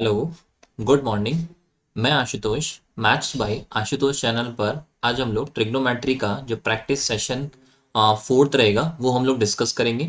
Hello, good morning. मैं Ashutosh, maths by Ashutosh channel पर आज हम लोग ट्रिग्नोमेट्री का जो प्रैक्टिस सेशन फोर्थ रहेगा वो हम लोग डिस्कस करेंगे।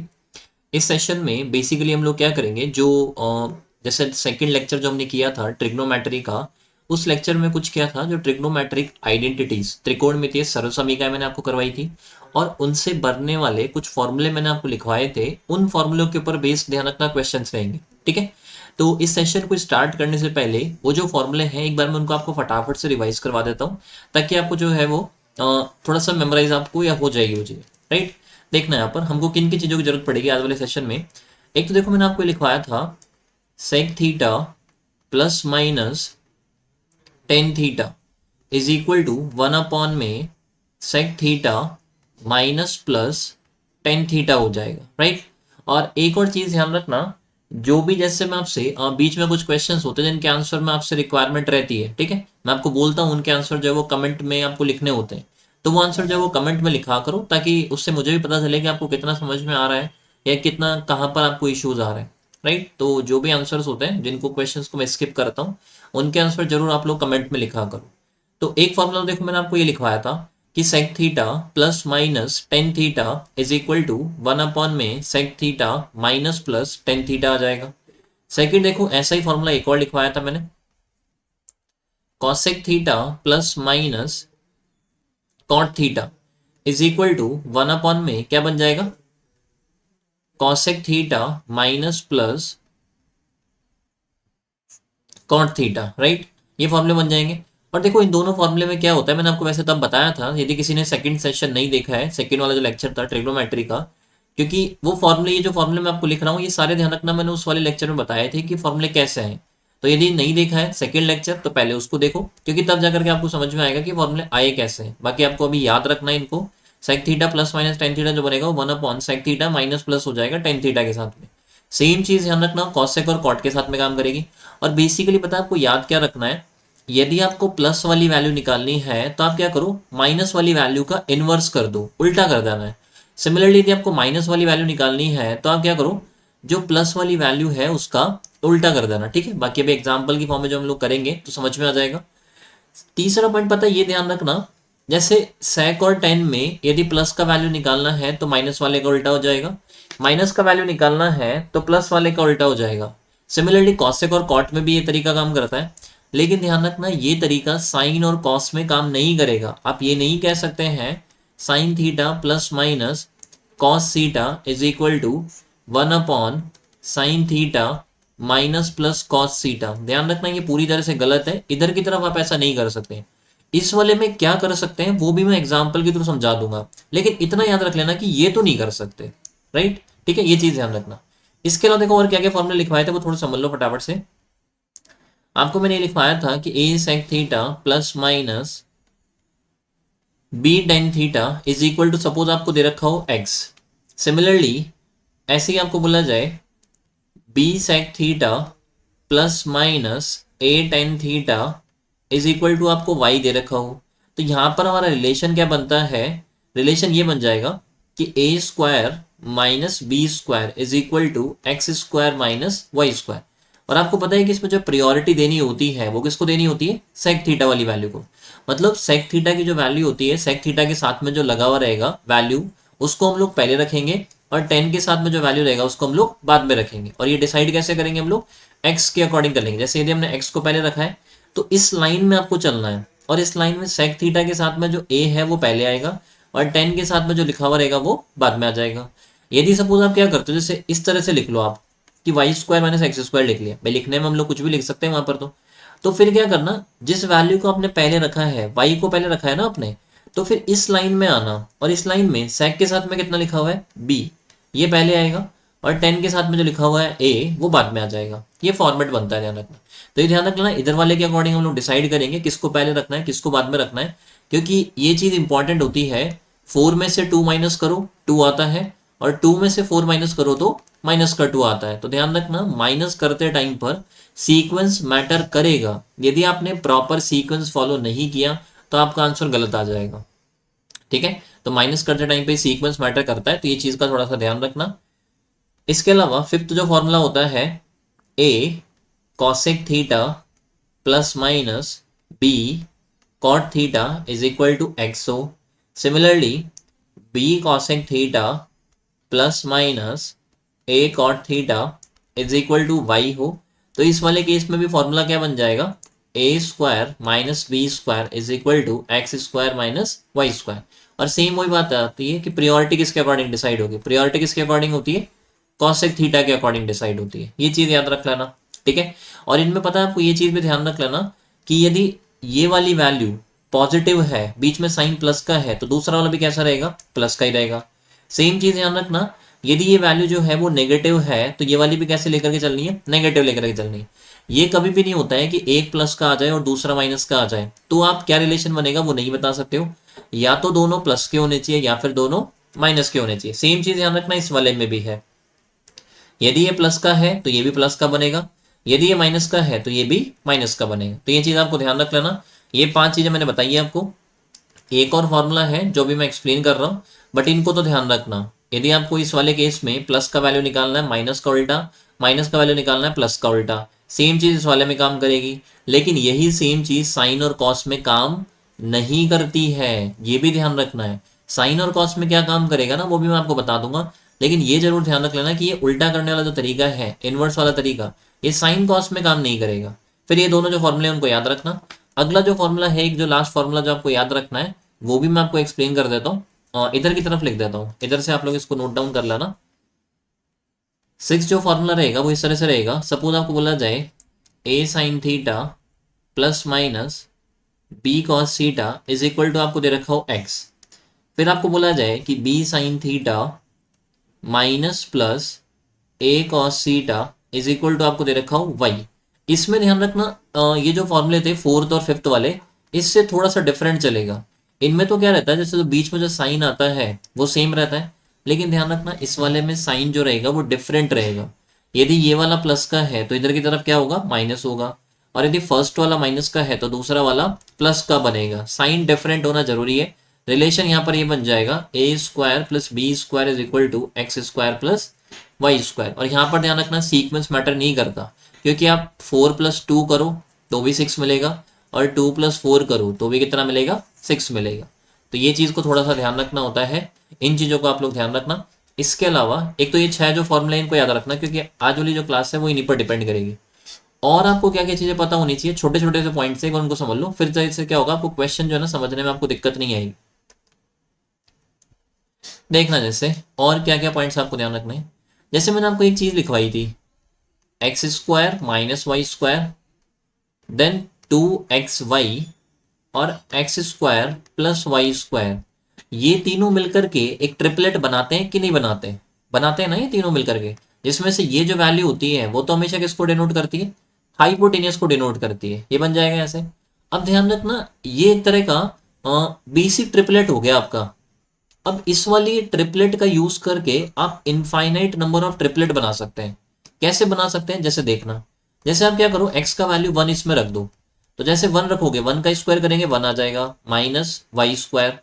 इस सेशन में बेसिकली हम लोग क्या करेंगे, जो जैसे सेकंड लेक्चर जो हमने किया था ट्रिग्नोमेट्री का, उस लेक्चर में कुछ किया था जो ट्रिग्नोमेट्रिक आइडेंटिटीज त्रिकोणमितीय सरल मैंने आपको करवाई थी और उनसे बनने वाले कुछ फॉर्मूले मैंने आपको लिखवाए थे। उन फॉर्मूलों के ऊपर बेस्ड ध्यान रखना क्वेश्चंस रहेंगे। ठीक है, तो इस सेशन को स्टार्ट करने से पहले वो जो फॉर्मूले हैं एक बार मैं उनको आपको फटाफट से रिवाइज करवा देता हूँ, ताकि आपको जो है वो थोड़ा सा मेमोराइज आपको या हो जाएगी वो चीज़। राइट, देखना यहाँ पर हमको किन किन चीज़ों की जरूरत पड़ेगी आज वाले सेशन में। एक तो देखो मैंने आपको लिखवाया था sec theta plus minus tan theta is equal to one upon में sec theta minus plus tan theta हो जाएगा। राइट, और एक और चीज़ ध्यान रखना, जो भी जैसे मैं आपसे बीच में कुछ क्वेश्चंस होते हैं जिनके आंसर में आपसे रिक्वायरमेंट रहती है, ठीक है, मैं आपको बोलता हूँ उनके आंसर जो है वो कमेंट में आपको लिखने होते हैं। तो वो आंसर जो है वो कमेंट में लिखा करो, ताकि उससे मुझे भी पता चले कि आपको कितना समझ में आ रहा है या कितना कहाँ पर आपको इश्यूज आ रहे हैं। राइट, तो जो भी आंसर्स होते हैं जिनको क्वेश्चंस को मैं स्किप करता हूँ उनके आंसर जरूर आप लोग कमेंट में लिखा करो। तो एक फॉर्मूला देखो मैंने आपको ये लिखवाया था कि sec theta plus minus tan theta is equal to one upon में sec theta minus plus tan theta आ जाएगा। सेकंड देखो ऐसा ही फॉर्मूला एक और लिखवाया था मैंने, cosec theta plus minus cot theta is equal to one upon में क्या बन जाएगा, cosec theta minus plus cot theta. Right, ये फॉर्मूले बन जाएंगे। और देखो इन दोनों फॉर्मूले में क्या होता है, मैंने आपको वैसे तब बताया था, यदि किसी ने सेकंड सेशन नहीं देखा है, सेकंड वाला जो लेक्चर था ट्रिग्नोमेट्री का, क्योंकि वो फॉर्मूले, ये जो फॉर्मूले मैं आपको लिख रहा हूँ ये सारे ध्यान रखना, मैंने उस वाले लेक्चर में बताए थे कि फॉर्मूले कैसे हैं। तो यदि नहीं देखा है सेकंड लेक्चर तो पहले उसको देखो, क्योंकि तब जाकर के आपको समझ में आएगा कि फॉर्मूले आए कैसे हैं। बाकी आपको अभी याद रखना है इनको, sec theta plus minus tan theta जो बनेगा one upon sec theta minus plus हो जाएगा टेन थीटा के साथ में। सेम चीज ध्यान रखना कॉसेक और कॉट के साथ में काम करेगी। और बेसिकली पता है आपको याद क्या रखना है, यदि आपको प्लस वाली वैल्यू निकालनी है तो आप क्या करो, माइनस वाली वैल्यू का इनवर्स कर दो, उल्टा कर देना है। सिमिलरली यदि आपको माइनस वाली वैल्यू निकालनी है तो आप क्या करो, जो प्लस वाली वैल्यू है उसका उल्टा कर देना। ठीक है, बाकी अभी एग्जाम्पल की फॉर्म में जो हम लोग करेंगे तो समझ में आ जाएगा। तीसरा पॉइंट पता है ये ध्यान रखना, जैसे sec और tan में यदि प्लस का वैल्यू निकालना है तो माइनस वाले का उल्टा हो जाएगा, माइनस का वैल्यू निकालना है तो प्लस वाले का उल्टा हो जाएगा। सिमिलरली cosec और cot में भी ये तरीका काम करता है, लेकिन ध्यान रखना ये तरीका साइन और cos में काम नहीं करेगा। आप ये नहीं कह सकते हैं sine theta plus minus cos theta is equal to one upon sine theta minus plus cos theta. ध्यान रखना ये पूरी तरह से गलत है, इधर की तरफ आप ऐसा नहीं कर सकते। इस वाले में क्या कर सकते हैं वो भी मैं एग्जाम्पल के थ्रू समझा दूंगा, लेकिन इतना याद रख लेना कि ये तो नहीं कर सकते। राइट, ठीक है, ये चीज ध्यान रखना। इसके अलावा देखो और क्या क्या फॉर्मूले लिखवाए थे वो थोड़ा समझ लो फटाफट से। आपको मैंने लिखवाया था कि A sec theta plus minus B tan theta is equal to, suppose आपको दे रखा हो एक्स। सिमिलरली ऐसे ही आपको बोला जाए B sec theta plus minus A tan theta is equal to आपको वाई दे रखा हो, तो यहाँ पर हमारा रिलेशन क्या बनता है, रिलेशन ये बन जाएगा कि A square minus B square is equal to X square minus Y square. और आपको पता है कि इसमें जो प्रायोरिटी देनी होती है वो किसको देनी होती है, सेक थीटा वाली वैल्यू को। मतलब सेक थीटा की जो वैल्यू होती है, सेक थीटा के साथ में जो लगा हुआ रहेगा वैल्यू, उसको हम लोग पहले रखेंगे और टेन के साथ में जो वैल्यू रहेगा उसको हम लोग बाद में रखेंगे। और ये डिसाइड कैसे करेंगे हम लोग, एक्स के अकॉर्डिंग कर लेंगे। जैसे यदि हमने एक्स को पहले रखा है तो इस लाइन में आपको चलना है, और इस लाइन में सेक थीटा के साथ में जो ए है वो पहले आएगा और टेन के साथ में जो लिखा हुआ रहेगा वो बाद में आ जाएगा। यदि सपोज आप क्या करते हो, जैसे इस तरह से लिख लो आप कि Y square minus X square लिख लिया, भाई लिखने में हम लोग कुछ भी लिख सकते हैं वहां पर। तो फिर क्या करना, जिस वैल्यू को आपने पहले रखा है, वाई को पहले रखा है ना आपने, तो फिर इस लाइन में आना और इस लाइन में सेक के साथ में कितना लिखा हुआ है बी, ये पहले आएगा और टेन के साथ में जो लिखा हुआ है ए वो बाद में आ जाएगा। ये फॉर्मेट बनता है, ध्यान रखना। तो ये ध्यान रखना, इधर वाले के अकॉर्डिंग हम लोग डिसाइड करेंगे किसको पहले रखना है किसको बाद में रखना है, क्योंकि ये चीज इंपॉर्टेंट होती है। फोर में से टू माइनस करो टू आता है, और टू में से फोर माइनस करो तो माइनस का टू आता है। तो ध्यान रखना माइनस करते टाइम पर सीक्वेंस मैटर करेगा, यदि आपने प्रॉपर सीक्वेंस फॉलो नहीं किया तो आपका आंसर गलत आ जाएगा। ठीक है, तो माइनस करते टाइम पे सीक्वेंस मैटर करता है, तो ये चीज का थोड़ा सा ध्यान रखना। इसके अलावा फिफ्थ जो फॉर्मूला होता है A cosec theta plus minus B cot theta is equal to X हो, similarly B cosec theta plus minus A cot theta is equal to Y हो, तो इस वाले केस में भी फॉर्मूला क्या बन जाएगा, A square minus B square is equal to X square minus Y square. और सेम वही बात आती है कि प्रियोरिटी किसके अकॉर्डिंग डिसाइड होगी, प्रियोरिटी किसके अकॉर्डिंग होती है, कॉसेक थीटा के अकॉर्डिंग डिसाइड होती है। ये चीज़ याद रख लेना, ठीक है। और इनमें पता है आपको ये चीज़ भी ध्यान रख लेना कि यदि ये वाली वैल्यू पॉजिटिव है, बीच में साइन प्लस का है, तो दूसरा वाला भी कैसा रहेगा, प्लस का ही रहेगा। सेम चीज़ ध्यान रखना, यदि ये वैल्यू जो है वो नेगेटिव है, तो ये वाली भी कैसे लेकर के चलनी है, नेगेटिव लेकर के चलनी है। ये कभी भी नहीं होता है कि एक प्लस का आ जाए और दूसरा माइनस का आ जाए, तो आप क्या रिलेशन बनेगा वो नहीं बता सकते हो, या तो दोनों प्लस के होने चाहिए या फिर दोनों माइनस के होने चाहिए। सेम चीज़ ध्यान रखना इस वाले में भी है, यदि ये प्लस का है तो ये भी प्लस का बनेगा, यदि ये माइनस का है तो ये भी माइनस का बनेगा। तो ये चीज़ आपको ध्यान रख लेना। ये 5 चीज़ें मैंने बताई है आपको। एक और फॉर्मूला है जो भी मैं एक्सप्लेन कर रहा हूँ, बट इनको तो ध्यान रखना। यदि आपको इस वाले केस में प्लस का वैल्यू निकालना है माइनस का उल्टा, माइनस का वैल्यू निकालना है प्लस का उल्टा, सेम चीज़ इस वाले में काम करेगी, लेकिन यही सेम चीज़ साइन और कॉस में काम नहीं करती है, ये भी ध्यान रखना है। साइन और कॉस में क्या काम करेगा ना वो भी मैं आपको बता दूंगा, लेकिन ये जरूर ध्यान रख लेना कि ये उल्टा करने वाला जो तरीका है, इनवर्स वाला तरीका, ये साइन कॉस में काम नहीं करेगा। फिर ये दोनों जो फॉर्मूले हैं उनको याद रखना। अगला जो फॉर्मूला है, एक जो लास्ट फॉर्मूला जो आपको याद रखना है, वो भी मैं आपको एक्सप्लेन कर देता हूँ, इधर की तरफ लिख देता हूँ, इधर से आप लोग इसको नोट डाउन कर लेना। 6 जो फॉर्मूला रहेगा वो इस तरह से रहेगा। सपोज आपको बोला जाए A sine theta plus minus B cos theta is equal to आपको दे रखा हो एक्स, फिर आपको बोला जाए कि B sine theta minus plus A cos theta is equal to आपको दे रखा हो वाई। इसमें ध्यान रखना ये जो फॉर्मूले थे फोर्थ और फिफ्थ वाले, इससे थोड़ा सा डिफरेंट चलेगा। इनमें तो क्या रहता है, जैसे जो बीच में जो साइन आता है वो सेम रहता है, लेकिन ध्यान रखना इस वाले में साइन जो रहेगा वो डिफरेंट रहेगा। यदि ये वाला प्लस का है तो इधर की तरफ क्या होगा, माइनस होगा, और यदि फर्स्ट वाला माइनस का है तो दूसरा वाला प्लस का बनेगा। साइन डिफरेंट होना जरूरी है। रिलेशन यहाँ पर ये बन जाएगा A square plus B square is equal to X square plus Y square. और यहाँ पर ध्यान रखना सीक्वेंस मैटर नहीं करता, क्योंकि आप 4+2 करो तो भी 6 मिलेगा, और 2+4 करो तो भी कितना मिलेगा, 6 मिलेगा। तो ये चीज़ को थोड़ा सा ध्यान रखना होता है, इन चीज़ों को आप लोग ध्यान रखना। इसके अलावा एक तो ये 6 जो फॉर्मूला इनको याद रखना, क्योंकि आज वाली जो क्लास है वो इन्हीं पर डिपेंड करेगी। और आपको क्या क्या चीज़ें पता होनी चाहिए, छोटे छोटे से पॉइंट्स है, उनको समझ लो, फिर इससे क्या होगा, आपको क्वेश्चन जो है ना समझने में आपको दिक्कत नहीं आएगी। देखना जैसे और क्या क्या पॉइंट्स आपको ध्यान रखने हैं। जैसे मैंने आपको एक चीज़ लिखवाई थी, X square minus Y square, then 2xy और X square plus Y square, ये तीनों मिलकर के एक ट्रिपलेट बनाते हैं कि नहीं बनाते, बनाते हैं ना ये तीनों मिलकर के, जिसमें से ये जो वैल्यू होती है वो तो हमेशा किसको डिनोट करती है, हाइपोटेनियस को डिनोट करती है। ये बन जाएगा ऐसे। अब ध्यान रखना ये एक तरह का बेसिक ट्रिपलेट हो गया आपका। अब इस वाली ट्रिपलेट का यूज करके आप इनफाइनाइट नंबर ऑफ ट्रिपलेट बना सकते हैं। कैसे बना सकते हैं, जैसे देखना, जैसे आप क्या करो, x का वैल्यू 1 इसमें रख दो, तो जैसे 1 रखोगे 1 का स्क्वायर करेंगे 1 आ जाएगा माइनस वाई स्क्वायर,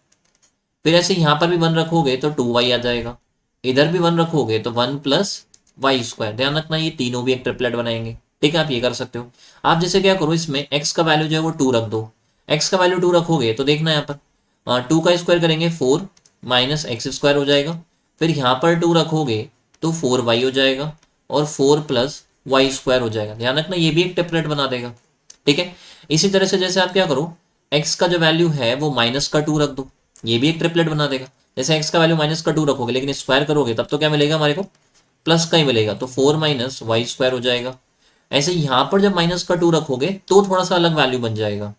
फिर ऐसे यहाँ पर भी 1 रखोगे तो 2y आ जाएगा, इधर भी 1 रखोगे तो 1 प्लस वाई स्क्वायर। ध्यान रखना ये तीनों भी एक ट्रिपलेट बनाएंगे, ठीक है। आप ये कर सकते हो। आप जैसे क्या करो, इसमें x का वैल्यू जो है वो 2 रख दो, x का वैल्यू 2 रखोगे तो देखना यहाँ पर 2 का स्क्वायर करेंगे 4 माइनस एक्स स्क्वायर हो जाएगा, फिर यहाँ पर 2 रखोगे तो 4y हो जाएगा, और 4 प्लस वाई स्क्वायर हो जाएगा। ध्यान रखना ये भी एक ट्रिपलेट बना देगा, ठीक है। इसी तरह से जैसे आप क्या करो, x का जो वैल्यू है वो माइनस का 2 रख दो, ये भी एक ट्रिपलेट बना देगा। जैसे x का वैल्यू माइनस का 2 रखोगे लेकिन स्क्वायर करोगे तब तो क्या मिलेगा हमारे को, प्लस का ही मिलेगा, तो 4 माइनस वाई स्क्वायर हो जाएगा। ऐसे यहाँ पर जब माइनस का 2 रखोगे तो थोड़ा सा अलग वैल्यू बन जाएगा,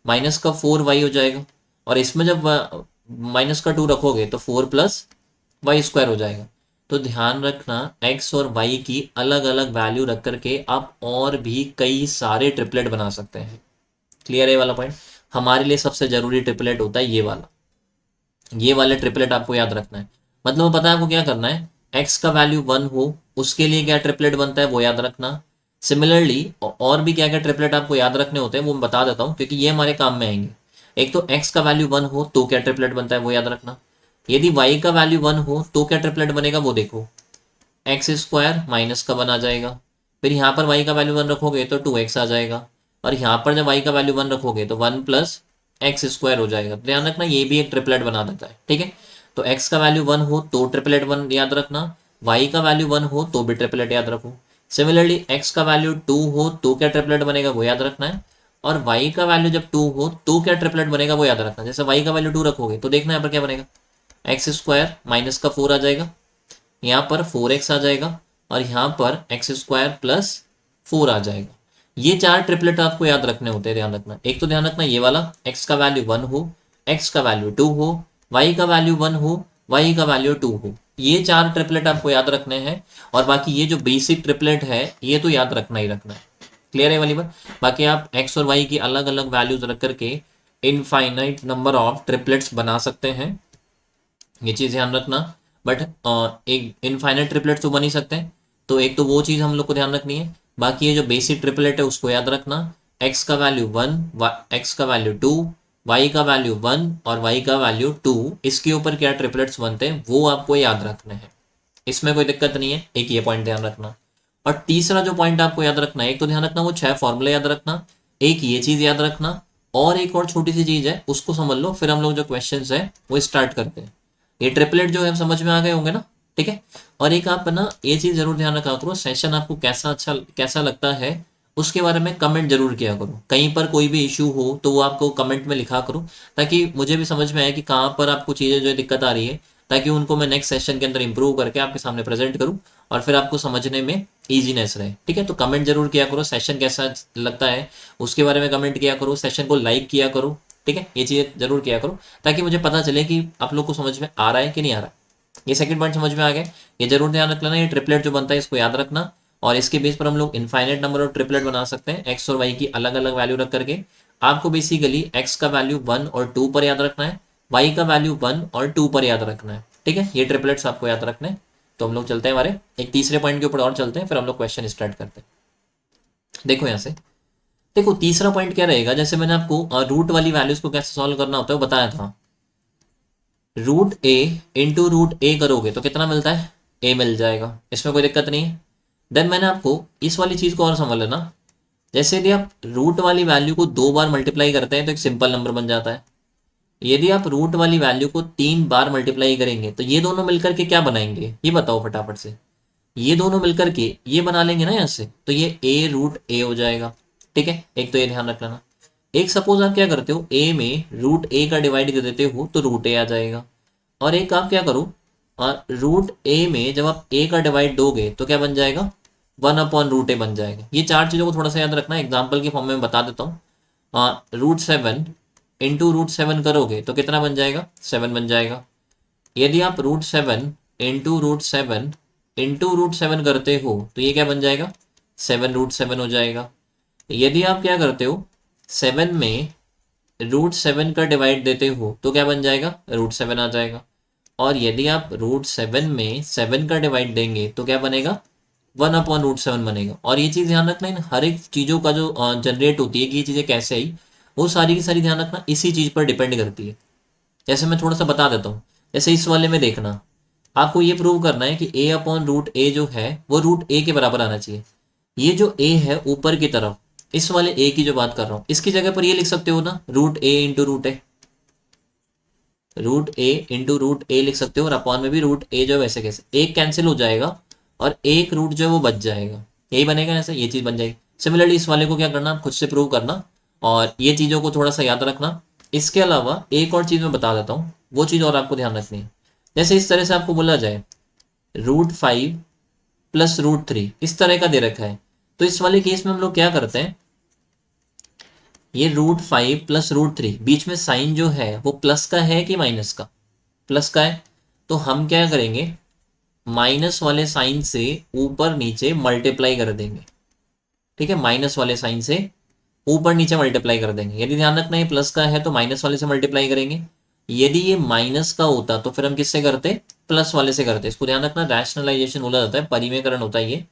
माइनस का 4y हो जाएगा, और इसमें जब माइनस का 2 रखोगे तो 4 प्लस वाई स्क्वायर हो जाएगा। तो ध्यान रखना x और y की अलग अलग वैल्यू रख करके आप और भी कई सारे ट्रिपलेट बना सकते हैं। क्लियर है ये वाला पॉइंट। हमारे लिए सबसे जरूरी ट्रिपलेट होता है ये वाला, ये वाले ट्रिपलेट आपको याद रखना है। मतलब पता है आपको क्या करना है, x का वैल्यू 1 हो उसके लिए क्या ट्रिपलेट बनता है वो याद रखना। सिमिलरली और भी क्या क्या ट्रिपलेट आपको याद रखने होते हैं वो मैं बता देता हूँ, क्योंकि ये हमारे काम में आएंगे। एक तो x का वैल्यू 1 हो तो क्या ट्रिपलेट बनता है वो याद रखना। यदि y का वैल्यू 1 हो तो क्या ट्रिपलेट बनेगा वो देखो, एक्स स्क्वायर माइनस का 1 आ जाएगा, फिर यहाँ पर y का वैल्यू 1 रखोगे तो 2x आ जाएगा, और यहाँ पर जब y का वैल्यू 1 रखोगे तो 1 प्लस एक्स स्क्वायर हो जाएगा। ध्यान रखना ये भी एक ट्रिपलेट बना देता है, ठीक है। तो x का वैल्यू 1 हो तो ट्रिपलेट 1 याद रखना, y का वैल्यू 1 हो तो भी ट्रिपलेट याद रखो। सिमिलरली x का वैल्यू 2 हो तो क्या ट्रिपलेट बनेगा वो याद रखना है, और y का वैल्यू जब 2 हो तो क्या ट्रिपलेट बनेगा वो याद रखना है। जैसे y का वैल्यू 2 रखोगे तो देखना यहाँ पर क्या बनेगा, एक्स स्क्वायर माइनस का 4 आ जाएगा, यहाँ पर 4x आ जाएगा, और यहाँ पर एक्स स्क्वायर प्लस 4 आ जाएगा। ये चार ट्रिपलेट आपको याद रखने होते हैं, ध्यान रखना। एक तो ध्यान रखना ये वाला x का वैल्यू 1 हो, x का वैल्यू 2 हो, y का वैल्यू 1 हो, y का वैल्यू 2 हो। ये चार ट्रिपलेट आपको याद रखने हैं, और बाकी ये जो बेसिक ट्रिपलेट है ये तो याद रखना ही रखना है। क्लियर है वाली बात। बाकी आप x और y की अलग अलग वैल्यूज रख करके इनफाइनाइट नंबर ऑफ ट्रिपलेट्स बना सकते हैं, ये चीज़ ध्यान रखना। बट एक इनफाइनाइट ट्रिपलेट तो बन ही सकते हैं, तो एक तो वो चीज़ हम लोग को ध्यान रखनी है। बाकी ये जो बेसिक ट्रिपलेट है उसको याद रखना, x का वैल्यू 1, x का वैल्यू 2, y का वैल्यू 1 और y का वैल्यू 2, इसके ऊपर क्या ट्रिपलेट्स बनते हैं वो आपको याद रखने हैं। इसमें कोई दिक्कत नहीं है, एक ये पॉइंट ध्यान रखना। और तीसरा जो पॉइंट आपको याद रखना है, एक तो ध्यान रखना वो 6 फॉर्मूले याद रखना, एक ये चीज़ याद रखना, और एक और छोटी सी चीज़ है उसको समझ लो, फिर हम लोग जो क्वेश्चन है वो स्टार्ट करते हैं। ये ट्रिपलेट जो है समझ में आ गए होंगे ना, ठीक है। और एक आप ना ये चीज़ जरूर ध्यान रखा करो, सेशन आपको कैसा लगता है उसके बारे में कमेंट जरूर किया करो। कहीं पर कोई भी इशू हो तो वो आपको कमेंट में लिखा करो, ताकि मुझे भी समझ में आए कि कहाँ पर आपको चीज़ें जो है दिक्कत आ रही है, ताकि उनको मैं नेक्स्ट सेशन के अंदर इंप्रूव करके आपके सामने प्रेजेंट करूँ और फिर आपको समझने में ईजीनेस रहे, ठीक है। तो कमेंट जरूर किया करो, सेशन कैसा लगता है उसके बारे में कमेंट किया करो, सेशन को लाइक किया करो, ठीक है। ये चीज़ें जरूर किया करो ताकि मुझे पता चले कि आप लोग को समझ में आ रहा है कि नहीं आ रहा है। ये सेकंड पॉइंट समझ में आ गया, ये जरूर ध्यान रख लेना। ये ट्रिपलेट जो बनता है इसको याद रखना, और इसके बेस पर हम लोग इनफाइनाइट नंबर ऑफ ट्रिपलेट बना सकते हैं एक्स और वाई की अलग अलग वैल्यू रख करके। आपको बेसिकली एक्स का वैल्यू 1 और 2 पर याद रखना है, वाई का वैल्यू 1 और 2 पर याद रखना है, ठीक है। ये ट्रिपलेट्स आपको याद रखने हैं। तो हम लोग चलते हैं हमारे एक तीसरे पॉइंट के ऊपर और चलते हैं, फिर हम लोग क्वेश्चन स्टार्ट करते हैं। देखो यहाँ से, देखो तीसरा पॉइंट क्या रहेगा, जैसे मैंने आपको रूट वाली वैल्यूज को कैसे सॉल्व करना होता है वो बताया था। रूट ए इंटू रूट ए करोगे तो कितना मिलता है, ए मिल जाएगा, इसमें कोई दिक्कत नहीं है। देन मैंने आपको इस वाली चीज़ को और समझ लेना, जैसे यदि आप रूट वाली वैल्यू को 2 बार मल्टीप्लाई करते हैं तो एक सिंपल नंबर बन जाता है। यदि आप रूट वाली वैल्यू को 3 बार मल्टीप्लाई करेंगे तो ये दोनों मिलकर के क्या बनाएंगे ये बताओ फटाफट से। ये दोनों मिलकर के ये बना लेंगे ना यहाँ से, तो ये ए रूट ए हो जाएगा, ठीक है। एक तो ये ध्यान रख लेना। एक सपोज आप क्या करते हो, ए में रूट ए का डिवाइड कर देते हो तो रूट ए आ जाएगा, और एक आप क्या करो, रूट ए में जब आप ए का डिवाइड दोगे तो क्या बन जाएगा, 1 अपॉन रूट ए बन जाएगा। ये चार चीज़ों को थोड़ा सा याद रखना, एग्जाम्पल के फॉर्म में बता देता हूँ। रूट 7 इंटू रूट 7 करोगे तो कितना बन जाएगा, 7 बन जाएगा। यदि आप root 7 into root 7 into root 7 करते हो तो ये क्या बन जाएगा, 7 रूट 7 हो जाएगा। यदि आप क्या करते हो, 7 में रूट 7 का डिवाइड देते हो तो क्या बन जाएगा, रूट 7 आ जाएगा। और यदि आप रूट 7 में 7 का डिवाइड देंगे तो क्या बनेगा, 1 अपॉन रूट 7 बनेगा। और ये चीज़ ध्यान रखना, इन हर एक चीज़ों का जो जनरेट होती है कि ये चीज़ें कैसे आई, वो सारी की सारी ध्यान रखना इसी चीज़ पर डिपेंड करती है। जैसे मैं थोड़ा सा बता देता हूँ, जैसे इस वाले में देखना, आपको ये प्रूव करना है कि ए अपॉन रूट ए जो है वो रूट ए के बराबर आना चाहिए। ये जो ए है ऊपर की तरफ, इस वाले ए की जो बात कर रहा हूँ, इसकी जगह पर ये लिख सकते हो ना, रूट ए इंटू रूट ए, रूट ए इंटू रूट ए लिख सकते हो, और अपॉन में भी रूट ए जो है वैसे कैसे, एक कैंसिल हो जाएगा और एक रूट जो है वो बच जाएगा, यही बनेगा ऐसे, ये चीज़ बन जाएगी। सिमिलरली इस वाले को क्या करना, आप खुद से प्रूव करना, और ये चीज़ों को थोड़ा सा याद रखना। इसके अलावा एक और चीज़ मैं बता देता हूँ, वो चीज़ और आपको ध्यान रखनी है। जैसे इस तरह से आपको बोला जाए रूट 5 प्लस रूट 3, इस तरह का दे रखा है, तो इस वाले केस में हम लोग क्या करते हैं, ये रूट 5 प्लस रूट 3, बीच में साइन जो है वो प्लस का है कि माइनस का, प्लस का है, तो हम क्या करेंगे, माइनस वाले साइन से ऊपर नीचे मल्टीप्लाई कर देंगे, ठीक है। माइनस वाले साइन से ऊपर नीचे मल्टीप्लाई कर देंगे। यदि ध्यान रखना ये प्लस का है तो माइनस वाले से मल्टीप्लाई करेंगे, यदि ये माइनस का होता तो फिर हम किससे करते, प्लस वाले से करते। इसको ध्यान रखना, रैशनलाइजेशन बोला जाता है, परिमेयकरण होता है ये।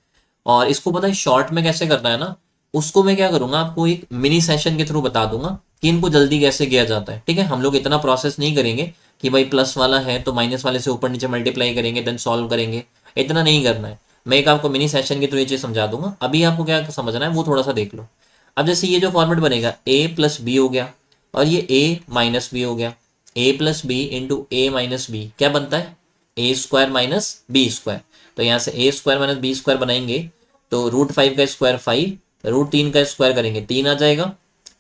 और इसको पता है शॉर्ट में कैसे करना है ना, उसको मैं क्या करूंगा, आपको एक मिनी सेशन के थ्रू बता दूंगा कि इनको जल्दी कैसे किया जाता है, ठीक है। हम लोग इतना प्रोसेस नहीं करेंगे कि भाई प्लस वाला है तो माइनस वाले से ऊपर नीचे मल्टीप्लाई करेंगे देन सॉल्व करेंगे, इतना नहीं करना है। मैं एक आपको मिनी सेशन के थ्रू ये चीज़ समझा दूंगा, अभी आपको क्या समझना है वो थोड़ा सा देख लो। अब जैसे ये जो फॉर्मेट बनेगा ए प्लस बी हो गया, और ये ए माइनस बी हो गया, ए प्लस बी इंटू ए माइनस बी क्या बनता है, ए स्क्वायर माइनस बी स्क्वायर। तो यहाँ से ए स्क्वायर माइनस बी स्क्वायर बनाएंगे तो रूट 5 का स्क्वायर 5, रूट 3 का स्क्वायर करेंगे 3 आ जाएगा,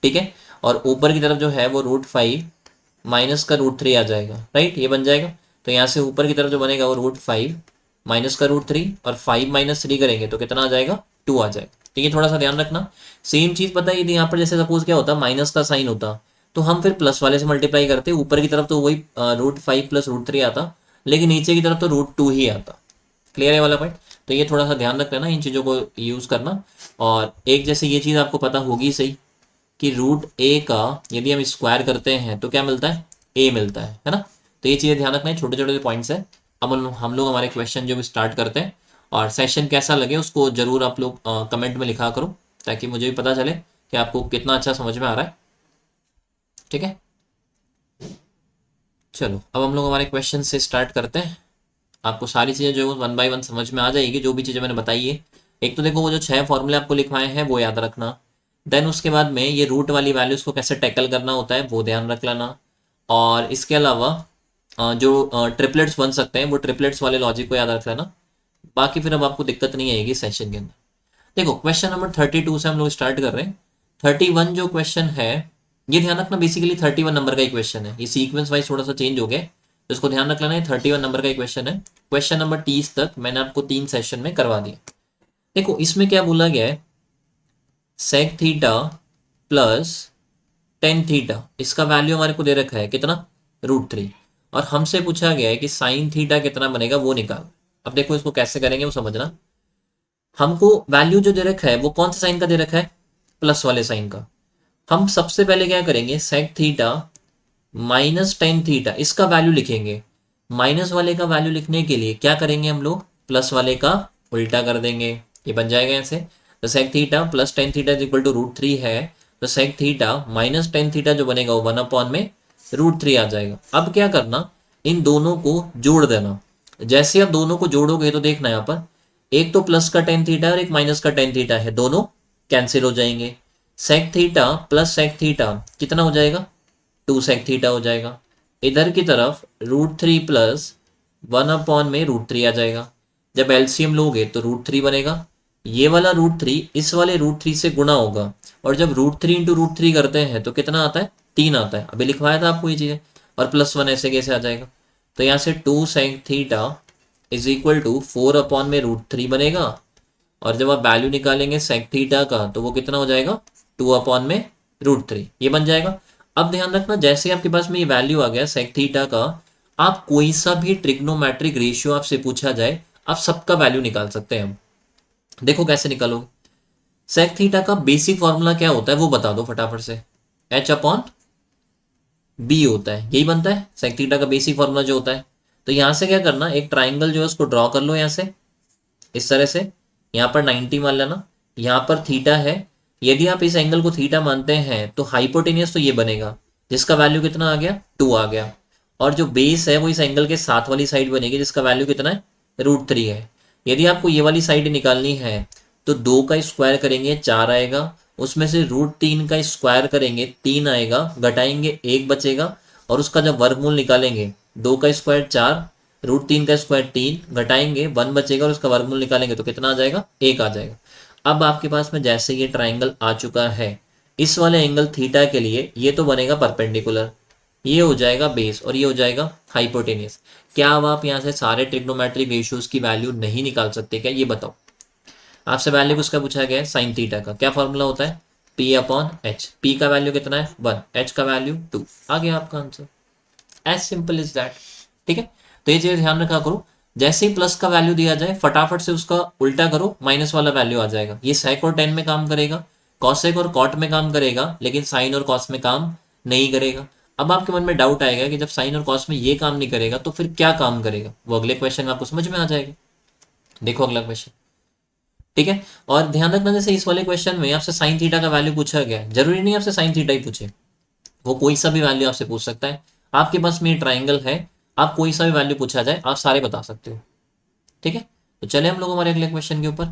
ठीक है। और ऊपर की तरफ जो है वो रूट 5 माइनस का रूट 3 आ जाएगा, राइट, ये बन जाएगा। तो यहाँ से ऊपर की तरफ जो बनेगा वो रूट 5 माइनस का रूट 3, और 5 माइनस 3 करेंगे तो कितना आ जाएगा, 2 आ जाएगा। तो ये थोड़ा सा ध्यान रखना। सेम चीज़ पता है यदि यहाँ पर जैसे सपोज क्या होता माइनस का साइन होता तो हम फिर प्लस वाले से मल्टीप्लाई करते, ऊपर की तरफ तो वही रूट 5 प्लस रूट 3 आता, लेकिन नीचे की तरफ तो रूट 2 ही आता। क्लियर है वाला पॉइंट। तो ये थोड़ा सा ध्यान रख लेना, इन चीज़ों को यूज़ करना। और एक जैसे ये चीज़ आपको पता होगी सही कि रूट ए का यदि हम स्क्वायर करते हैं तो क्या मिलता है, ए मिलता है ना। तो ये चीज़ें ध्यान रखना है, छोटे छोटे पॉइंट्स है। अब हम लोग हमारे क्वेश्चन जो भी स्टार्ट करते हैं, और सेशन कैसा लगे उसको जरूर आप लोग कमेंट में लिखा करो, ताकि मुझे भी पता चले कि आपको कितना अच्छा समझ में आ रहा है, ठीक है। चलो अब हम लोग हमारे क्वेश्चन से स्टार्ट करते हैं। आपको सारी चीज़ें जो वन बाय वन समझ में आ जाएगी, जो भी चीज़ें मैंने बताई है। एक तो देखो वो जो 6 फॉर्मूले आपको लिखवाए हैं वो याद रखना, देन उसके बाद में ये रूट वाली वैल्यूज को कैसे टैकल करना होता है वो ध्यान रख लेना। और इसके अलावा जो ट्रिपलेट्स बन सकते हैं वो ट्रिपलेट्स वाले लॉजिक को याद रख लेना। बाकी फिर अब आपको दिक्कत नहीं आएगी सेशन के अंदर। देखो क्वेश्चन नंबर 32 से हम लोग स्टार्ट कर रहे हैं। 31 जो क्वेश्चन है ये ध्यान रखना, बेसिकली 31 नंबर का ही क्वेश्चन है, ये सीक्वेंस वाइज थोड़ा सा चेंज हो गया तो इसको ध्यान रख लेना है। 31 नंबर का ही क्वेश्चन है। क्वेश्चन नंबर 30 तक मैंने आपको 3 सेशन में करवा दिया। देखो इसमें क्या बोला गया है, sec theta plus tan theta, इसका वैल्यू हमारे को दे रखा है कितना, रूट 3। और हमसे पूछा गया है कि साइन थीटा कितना बनेगा वो निकाल। अब देखो इसको कैसे करेंगे वो समझना। हमको वैल्यू जो दे रखा है वो कौन सा साइन का दे रखा है, प्लस वाले साइन का। हम सबसे पहले क्या करेंगे, sec theta minus tan theta इसका वैल्यू लिखेंगे। माइनस वाले का वैल्यू लिखने के लिए क्या करेंगे हम लोग, प्लस वाले का उल्टा कर देंगे, ये बन जाएगा ऐसे। तो sec theta plus tan theta is equal to root 3 है, तो sec theta minus tan theta जो बनेगा वो 1 में रूट 3 आ जाएगा। अब क्या करना, इन दोनों को जोड़ देना। जैसे आप दोनों को जोड़ोगे तो देखना यहाँ पर एक तो प्लस का टेन थीटा और एक माइनस का टेन थीटा है, दोनों कैंसिल हो जाएंगे। Sec theta plus sec theta कितना हो जाएगा, 2 सेक थीटा हो जाएगा। इधर की तरफ रूट 3 प्लस 1 में रूट 3 आ जाएगा। जब एलसीएम लोगे तो रूट 3 बनेगा। ये वाला रूट 3 इस वाले रूट 3 से गुना होगा, और जब रूट 3 इंटू रूट 3 करते हैं तो कितना आता है, 3 आता है। अभी लिखवाया था आपको ये चीज़ें। और प्लस 1 ऐसे कैसे आ जाएगा, तो यहाँ से 2 sec theta is equal to 4 में रूट 3 बनेगा। और जब आप वैल्यू निकालेंगे सेक थीटा का तो वो कितना हो जाएगा, 2 में रूट 3, ये बन जाएगा। अब ध्यान रखना जैसे आपके पास में ये वैल्यू आ गया सेक थीटा का, आप कोई सा भी ट्रिग्नोमेट्रिक रेशियो आपसे पूछा जाए आप सबका वैल्यू निकाल सकते हैं। हम देखो कैसे निकालोगे। सेक थीटा का बेसिक फॉर्मूला क्या होता है वो बता दो फटाफट से, एच अपॉन बी होता है, यही बनता है सेक थीटा का बेसिक फॉर्मूला जो होता है। तो यहां से क्या करना, एक ट्राइंगल जो है उसको ड्रॉ कर लो यहाँ से इस तरह से। यहाँ पर 90 मान लेना, यहाँ पर थीटा है। यदि आप इस एंगल को थीटा मानते हैं तो हाइपोटेनियस तो ये बनेगा जिसका वैल्यू कितना आ गया, 2 आ गया। और जो बेस है वो इस एंगल के साथ वाली साइड बनेगी जिसका वैल्यू कितना है, रूट 3 है। यदि आपको ये वाली साइड निकालनी है तो 2 का स्क्वायर करेंगे 4 आएगा, उसमें से रूट 3 का स्क्वायर करेंगे 3 आएगा, घटाएंगे 1 बचेगा। और उसका जब वर्गमूल निकालेंगे 2 का स्क्वायर 4, रूट 3 का स्क्वायर 3, घटाएंगे 1 बचेगा और उसका वर्गमूल निकालेंगे तो कितना आ जाएगा, 1 आ जाएगा। अब आपके पास में जैसे ये ट्राइंगल आ चुका है, इस वाले एंगल थीटा के लिए ये तो बनेगा परपेंडिकुलर, ये हो जाएगा बेस और ये हो जाएगा हाइपोटेनियस। क्या अब आप यहाँ से सारे ट्रिग्नोमेट्रिक रेशियोज की वैल्यू नहीं निकाल सकते क्या, ये बताओ। आपसे वैल्यू किसका पूछा गया है, साइन थीटा का। क्या फॉर्मूला होता है, पी अपॉन एच। पी का वैल्यू कितना है 1, एच का वैल्यू 2, आ गया आपका answer. As simple is that, ठीक है। तो ये चीज ध्यान रखा करो, जैसे ही प्लस का वैल्यू दिया जाए फटाफट से उसका उल्टा करो, माइनस वाला वैल्यू आ जाएगा। ये सेक और टेन में काम करेगा, कॉसेक और कॉट में काम करेगा, लेकिन साइन और कॉस में काम नहीं करेगा। अब आपके मन में डाउट आएगा कि जब साइन और कॉस में ये काम नहीं करेगा तो फिर क्या काम करेगा, वो अगले क्वेश्चन में आपको समझ में आ जाएगा। देखो अगला क्वेश्चन, ठीक है। और ध्यान रखना जैसे इस वाले क्वेश्चन में आपसे साइन थीटा का वैल्यू पूछा गया है, जरूरी नहीं आपसे साइन थीटा ही पूछे, वो कोई सा भी वैल्यू आपसे पूछ सकता है। आपके पास में ट्राइंगल है, आप कोई सा भी वैल्यू पूछा जाए आप सारे बता सकते हो, ठीक है। तो चले हम लोग हमारे अगले क्वेश्चन के ऊपर।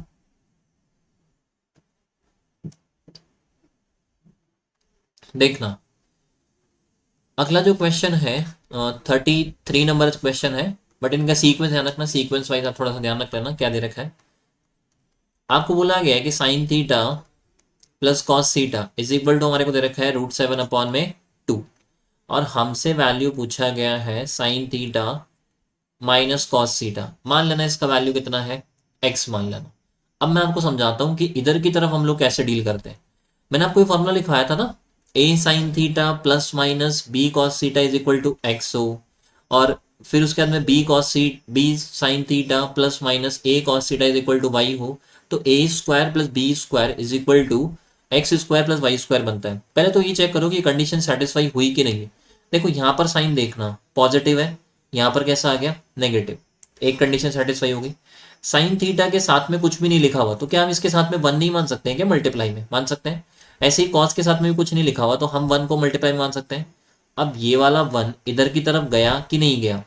देखना अगला जो क्वेश्चन है 33 नंबर क्वेश्चन है, बट इनका सीक्वेंस ध्यान रखना, सीक्वेंस वाइज आप थोड़ा सा ध्यान रख लेना क्या दे रखा है। आपको बोला गया है कि sine theta plus cos theta is equal to, हमारे को दे रखा है √7/2, और हमसे वैल्यू पूछा गया है sign theta minus cos theta. मान लेना इसका वैल्यू कितना है, एक्स मान लेना। अब मैं आपको समझाता हूँ कि इधर की तरफ हम लोग कैसे डील करते हैं। मैंने आपको ये फॉर्मूला लिखवाया था ना, A sine theta plus minus B cos theta is equal to X हो, और फिर उसके बाद में B sine theta plus minus A cos theta is equal to Y हो, तो A square plus B square is equal to X square plus Y square बनता है। पहले तो ये चेक करो कि कंडीशन सेटिस्फाई हुई कि नहीं। देखो यहाँ पर साइन देखना पॉजिटिव है, यहाँ पर कैसा आ गया नेगेटिव, एक कंडीशन सेटिस्फाई होगी। साइन थीटा के साथ में कुछ भी नहीं लिखा हुआ, तो क्या हम इसके साथ में वन नहीं मान सकते हैं क्या, मल्टीप्लाई में मान सकते हैं। ऐसे ही कॉस के साथ में भी कुछ नहीं लिखा हुआ, तो हम वन को मल्टीप्लाई में मान सकते हैं। अब ये वाला वन इधर की तरफ गया कि नहीं गया,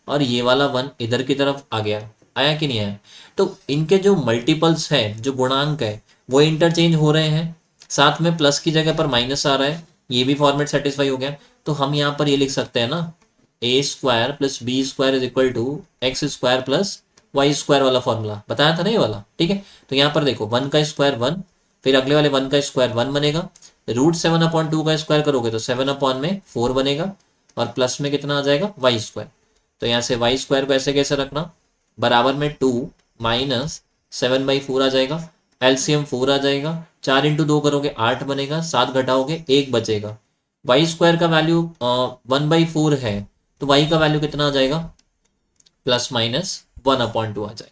और ये वाला वन इधर की तरफ आ गया, आया कि नहीं आया। तो इनके जो मल्टीपल्स है, जो गुणांक है, वो इंटरचेंज हो रहे हैं, साथ में प्लस की जगह पर माइनस आ रहा है, ये भी फॉर्मेट सेटिस्फाई हो गया। तो हम यहाँ पर ये लिख सकते हैं ना, A square plus B square is equal to X square plus Y square वाला फॉर्मूला बताया था ना ये वाला, ठीक है। तो यहाँ पर देखो वन का स्क्वायर वन, फिर अगले वाले वन का स्क्वायर वन बनेगा, √7/2 का स्क्वायर करोगे तो 7/4 बनेगा, और प्लस में कितना आ जाएगा वाई स्क्वायर। तो यहाँ से वाई स्क्वायर को ऐसे कैसे रखना, बराबर में 2 माइनस 7/4 आ जाएगा, एलसीएम 4 आ जाएगा, 4 × 2 करोगे 8 बनेगा, 7 घटाओगे 1 बचेगा। वाई स्क्वायर का वैल्यू 1/4 है, तो वाई का वैल्यू कितना आ जाएगा, +-1/2 आ जाएगा।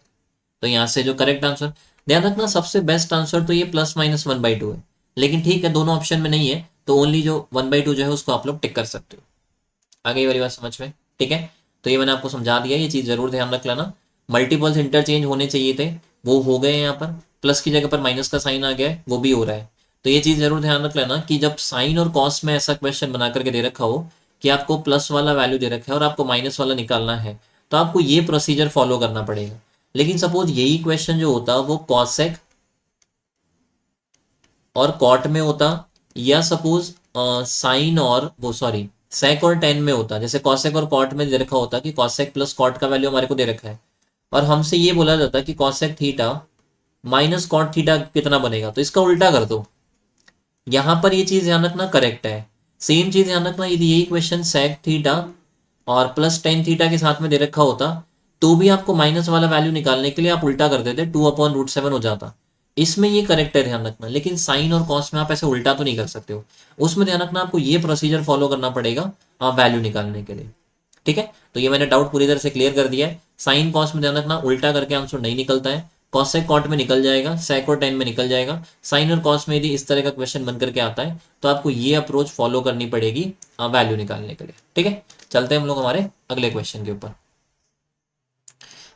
तो यहाँ से जो करेक्ट आंसर, ध्यान रखना सबसे बेस्ट आंसर तो ये +-1/2 है, लेकिन ठीक है दोनों ऑप्शन में नहीं है, तो ओनली जो 1/2 जो है उसको आप लोग टिक कर सकते हो। आ गई वाली बात समझ में, ठीक है। तो ये मैंने आपको समझा दिया, ये चीज़ जरूर ध्यान रख लेना। मल्टीपल्स इंटरचेंज होने चाहिए थे, वो हो गए हैं, यहाँ पर प्लस की जगह पर माइनस का साइन आ गया है, वो भी हो रहा है। तो ये चीज़ जरूर ध्यान रख लेना कि जब साइन और कॉस में ऐसा क्वेश्चन बना करके दे रखा हो कि आपको प्लस वाला वैल्यू दे रखा है और आपको माइनस वाला निकालना है, तो आपको ये प्रोसीजर फॉलो करना पड़ेगा। लेकिन सपोज यही क्वेश्चन जो होता वो कॉसेक और कॉट में होता, या सपोज साइन और वो सॉरी सेक और टेन में होता, जैसे कॉसेक और कॉट में दे रखा होता कि कॉसेक प्लस कॉट का वैल्यू हमारे को दे रखा है, और हमसे ये बोला जाता कि cosec theta minus cot theta कितना बनेगा, तो इसका उल्टा कर दो। यहां पर ये चीज ध्यान रखना करेक्ट है। सेम चीज ध्यान रखना, यदि यही क्वेश्चन सेक थीटा और +10 थीटा के साथ में दे रखा होता, तो भी आपको माइनस वाला वैल्यू निकालने के लिए आप उल्टा कर देते, 2/√7 हो जाता। इसमें ये करेक्ट है ध्यान रखना, लेकिन साइन और कॉस में आप ऐसे उल्टा तो नहीं कर सकते हो। उसमें ध्यान रखना आपको ये प्रोसीजर फॉलो करना पड़ेगा वैल्यू निकालने के लिए, ठीक है। तो ये मैंने डाउट पूरी तरह से क्लियर कर दिया है। साइन कॉस में ध्यान रखना उल्टा करके आंसर नहीं निकलता है, कॉसेक कॉट में निकल जाएगा, सेक और टेन में निकल जाएगा। साइन और कॉस में यदि इस तरह का क्वेश्चन बन करके आता है, तो आपको ये अप्रोच फॉलो करनी पड़ेगी वैल्यू निकालने के लिए, ठीक है। चलते हैं हम लोग हमारे अगले क्वेश्चन के ऊपर।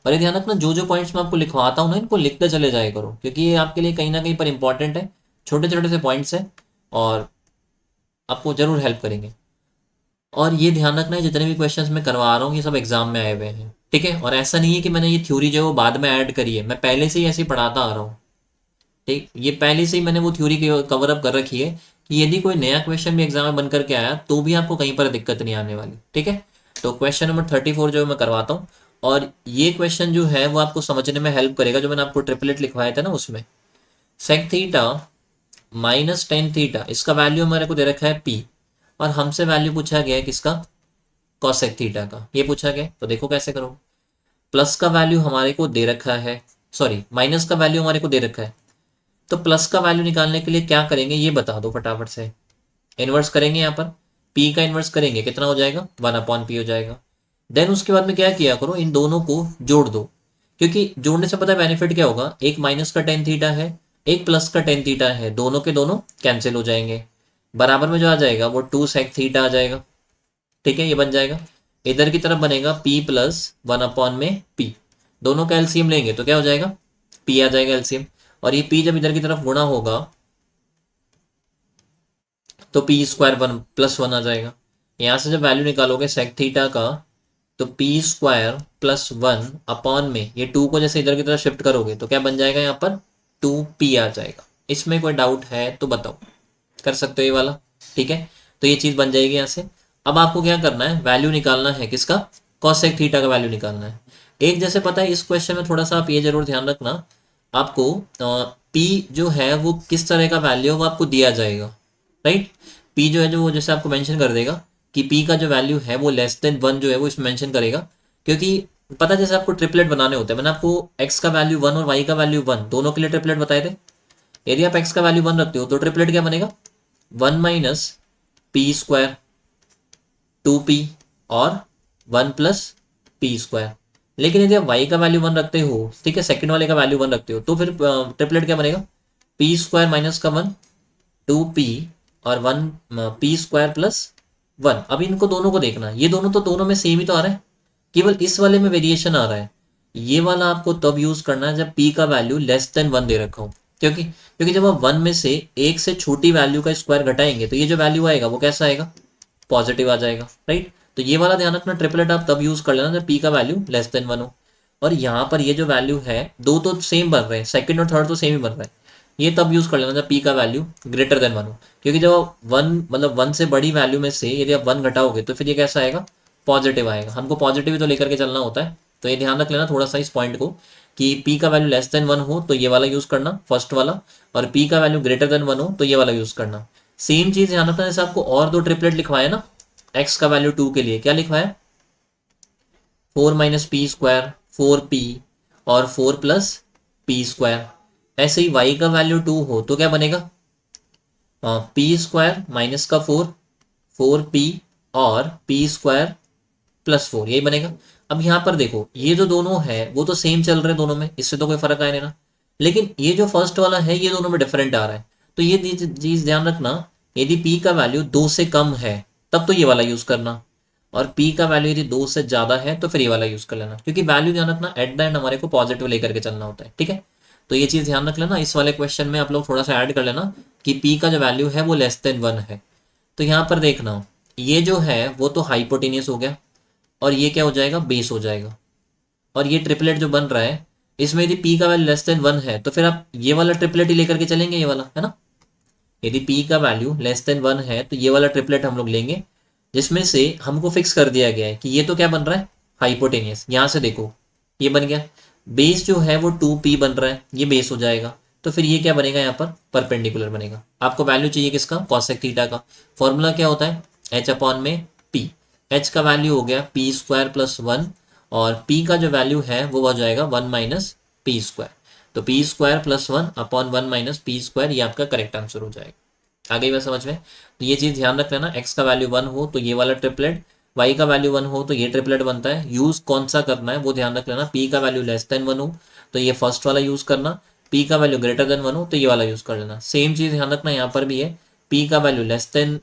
और ये ध्यान रखना जो जो पॉइंट्स मैं आपको लिखवाता हूँ ना, इनको लिखते चले जाया करो, क्योंकि ये आपके लिए कहीं ना कहीं पर इंपॉर्टेंट है। छोटे छोटे से पॉइंट्स हैं और आपको जरूर हेल्प करेंगे। और ये ध्यान रखना है जितने भी क्वेश्चंस मैं करवा रहा हूँ ये सब एग्जाम में आए हुए हैं, ठीक है। और ऐसा नहीं है कि मैंने ये थ्योरी जो है वो बाद में ऐड करी है, मैं पहले से ही ऐसे ही पढ़ाता आ रहा हूँ, ठीक। ये पहले से ही मैंने वो थ्योरी कवर अप कर रखी है कि यदि कोई नया क्वेश्चन भी एग्जाम में बन करके आया तो भी आपको कहीं पर दिक्कत नहीं आने वाली, ठीक है। तो क्वेश्चन नंबर 34 जो मैं करवाता हूँ, और ये क्वेश्चन जो है वो आपको समझने में हेल्प करेगा, जो मैंने आपको ट्रिपलेट लिखवाया था ना उसमें। सेक थीटा -10 थीटा, इसका वैल्यू हमारे को दे रखा है पी, और हमसे वैल्यू पूछा गया है किसका, कॉसेक थीटा का, ये पूछा गया। तो देखो कैसे करो, प्लस का वैल्यू हमारे को दे रखा है, सॉरी माइनस का वैल्यू हमारे को दे रखा है, तो प्लस का वैल्यू निकालने के लिए क्या करेंगे ये बता दो फटाफट से। इन्वर्स करेंगे यहाँ पर, पी का इन्वर्स करेंगे कितना हो जाएगा, 1/p हो जाएगा। देन उसके बाद में क्या किया करो, इन दोनों को जोड़ दो, क्योंकि जोड़ने से पता है बेनिफिट क्या होगा, एक माइनस का टेन थीटा है, एक प्लस का टेन थीटा है, दोनों के दोनों कैंसिल हो जाएंगे। बराबर में जो आ जाएगा वो 2 सेक थीटा आ जाएगा, ठीक है, ये बन जाएगा। इधर की तरफ बनेगा p + 1/p, दोनों का एलसीएम लेंगे तो क्या हो जाएगा, p आ जाएगा एलसीएम। और ये p जब इधर की तरफ गुणा होगा तो p² 1 + 1 आ जाएगा। यहाँ से जब वैल्यू निकालोगे सेक थीटा का तो P square plus one upon में ये टू को जैसे इधर की तरफ शिफ्ट करोगे तो क्या बन जाएगा, यहाँ पर टू पी आ जाएगा। इसमें कोई डाउट है तो बताओ, कर सकते हो ये वाला, ठीक है। तो ये चीज़ बन जाएगी यहाँ से। अब आपको क्या करना है, वैल्यू निकालना है किसका, कॉसेक थीटा का वैल्यू निकालना है। एक जैसे पता है इस क्वेश्चन में थोड़ा सा आप ये जरूर ध्यान रखना, आपको पी जो है वो किस तरह का वैल्यू है वो आपको दिया जाएगा, राइट। पी जो है जो वो जैसे आपको मेंशन कर देगा कि पी का जो वैल्यू है वो लेस देन वन जो है वो इसमें मेंशन करेगा। क्योंकि पता जैसे आपको ट्रिपलेट बनाने होते हैं, मैंने आपको एक्स का वैल्यू वन और वाई का वैल्यू वन दोनों के लिए ट्रिपलेट बताए थे। यदि आप एक्स का वैल्यू वन रखते हो तो ट्रिपलेट क्या बनेगा, one minus P square two P और वन प्लस पी स्क्वायर। लेकिन यदि आप वाई का वैल्यू वन रखते हो, ठीक है, सेकंड वाले का वैल्यू वन रखते हो, तो फिर ट्रिपलेट क्या बनेगा, पी स्क्वायर माइनस का वन टू पी और one P square plus one. अब इनको दोनों को देखना, ये दोनों तो दोनों में सेम ही तो आ रहा है, केवल इस वाले में वेरिएशन आ रहा है। ये वाला आपको तब यूज करना है जब पी का वैल्यू लेस देन वन दे रखा हो। क्योंकि जब आप वन में से एक से छोटी वैल्यू का स्क्वायर घटाएंगे तो ये जो वैल्यू आएगा वो कैसा आएगा, पॉजिटिव आ जाएगा, राइट। तो ये वाला ध्यान रखना, ट्रिपलेट आप तब यूज कर लेना जब पी का वैल्यू लेस देन वन हो। और यहाँ पर ये जो वैल्यू है दो तो सेम बन रहे हैं, सेकंड और थर्ड तो सेम ही बन रहा है, ये तब यूज कर लेना जब पी का वैल्यू ग्रेटर देन वन हो। क्योंकि जब वन मतलब वन से बड़ी वैल्यू में से यदि आप वन घटाओगे तो फिर ये कैसा आएगा, पॉजिटिव आएगा। हमको पॉजिटिव ही तो लेकर के चलना होता है, तो ये ध्यान रख लेना थोड़ा सा इस पॉइंट को कि पी का वैल्यू लेस देन वन हो तो ये वाला यूज करना फर्स्ट वाला, और पी का वैल्यू ग्रेटर देन वन हो तो ये वाला यूज करना। सेम चीज ध्यान रखना, जैसे आपको और दो ट्रिपलेट लिखवाया ना, एक्स का वैल्यू टू के लिए क्या लिखवाया, four minus P square four P और फोर प्लस पी स्क्वायर। ऐसे ही वाई का वैल्यू टू हो तो क्या बनेगा, पी स्क्वायर माइनस का फोर फोर पी और पी स्क्वायर प्लस फोर, यही बनेगा। अब यहाँ पर देखो ये जो दोनों है वो तो सेम चल रहे हैं दोनों में, इससे तो कोई फर्क आया नहीं ना। लेकिन ये जो फर्स्ट वाला है ये दोनों में डिफरेंट आ रहा है, तो ये चीज ध्यान रखना, यदि पी का वैल्यू दो से कम है तब तो ये वाला यूज करना, और पी का वैल्यू यदि दो से ज्यादा है तो फिर ये वाला यूज कर लेना। क्योंकि वैल्यू ध्यान रखना एट द एंड हमारे को पॉजिटिव लेकर के चलना होता है, ठीक है। तो ये चीज ध्यान रख लेना, इस वाले क्वेश्चन में आप लोग थोड़ा सा ऐड कर लेना कि पी का जो वैल्यू है वो लेस देन वन है। तो यहाँ पर देखना ये जो है वो तो हाइपोटेनियस हो गया, और ये क्या हो जाएगा, बेस हो जाएगा। और ये ट्रिपलेट जो बन रहा है इसमें यदि पी का वैल्यू लेस देन वन है तो फिर आप ये वाला ट्रिपलेट ही लेकर के चलेंगे, ये वाला है ना। यदि पी का वैल्यू लेस देन वन है तो ये वाला ट्रिपलेट हम लोग लेंगे, जिसमें से हमको फिक्स कर दिया गया है कि ये तो क्या बन रहा है, हाइपोटेनियस। यहाँ से देखो ये बन गया, बेस जो है वो टू पी बन रहा है, ये बेस हो जाएगा। तो फिर ये क्या बनेगा, यहाँ पर परपेंडिकुलर बनेगा। आपको वैल्यू चाहिए किसका, कॉसेक थीटा का। फॉर्मूला क्या होता है, एच अपॉन में पी। एच का वैल्यू हो गया पी स्क्वायर प्लस वन, और पी का जो वैल्यू है वो हो जाएगा वन माइनस पी स्क्वायर। तो P square plus one upon one minus P square, ये आपका करेक्ट आंसर हो जाएगा। आ गई बात समझ में। तो ये चीज़ ध्यान रख लेना, एक्स का वैल्यू वन हो तो ये वाला ट्रिपलेट, वाई का वैल्यू वन हो तो ये ट्रिपलेट बनता है। यूज कौन सा करना है वो ध्यान रख लेना, पी का वैल्यू लेस देन वन हो तो ये फर्स्ट वाला यूज करना, पी का वैल्यू ग्रेटर देन वन हो तो ये वाला यूज कर लेना। सेम चीज़ ध्यान रखना यहाँ पर भी है, पी का वैल्यू लेस देन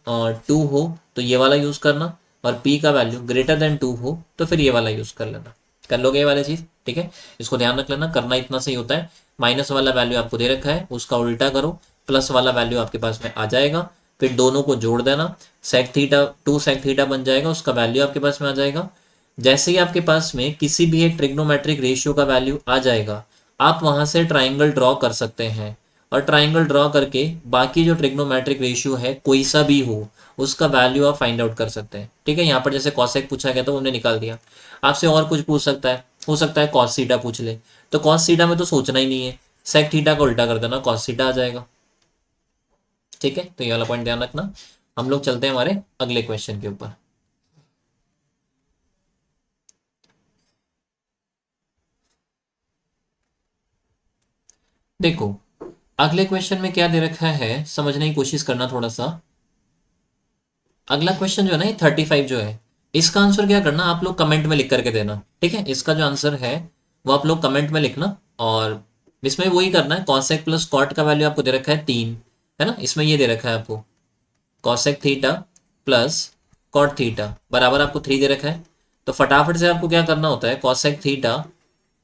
टू हो तो ये वाला यूज करना, और पी का वैल्यू ग्रेटर देन टू हो तो फिर ये वाला यूज कर लेना। कर लोगे ये वाली चीज, ठीक है। इसको ध्यान रख लेना, करना इतना सही होता है। माइनस वाला वैल्यू आपको दे रखा है उसका उल्टा करो, प्लस वाला वैल्यू आपके पास में आ जाएगा, फिर दोनों को जोड़ देना, sec theta two sec theta बन जाएगा, उसका वैल्यू आपके पास में आ जाएगा। जैसे ही आपके पास में किसी भी एक ट्रिग्नोमेट्रिक रेशियो का वैल्यू आ जाएगा, आप वहां से ट्राइंगल ड्रॉ कर सकते हैं, और ट्राइंगल ड्रॉ करके बाकी जो ट्रिग्नोमेट्रिक रेशियो है कोई सा भी हो उसका वैल्यू आप फाइंड आउट कर सकते हैं, ठीक है। यहाँ पर जैसे कॉसेक पूछा गया तो हमने निकाल दिया। आपसे और कुछ पूछ सकता है, हो सकता है कॉस थीटा पूछ ले, तो कॉस थीटा में तो सोचना ही नहीं है, सेक थीटा का उल्टा कर देना, कॉस थीटा आ जाएगा, ठीक है। तो ये वाला पॉइंट ध्यान रखना। हम लोग चलते हैं हमारे अगले क्वेश्चन के ऊपर। देखो अगले क्वेश्चन में क्या दे रखा है, समझने की कोशिश करना थोड़ा सा। अगला क्वेश्चन जो है ना ये 35 जो है, इसका आंसर क्या करना, आप लोग कमेंट में लिख करके देना, ठीक है। इसका जो आंसर है वो आप लोग कमेंट में लिखना, और इसमें वही करना है, कॉसेक प्लस कॉट का वैल्यू आपको दे रखा है तीन, है ना। इसमें ये दे रखा है आपको cosec theta plus cot theta बराबर आपको थ्री दे रखा है। तो फटाफट से आपको क्या करना होता है, cosec theta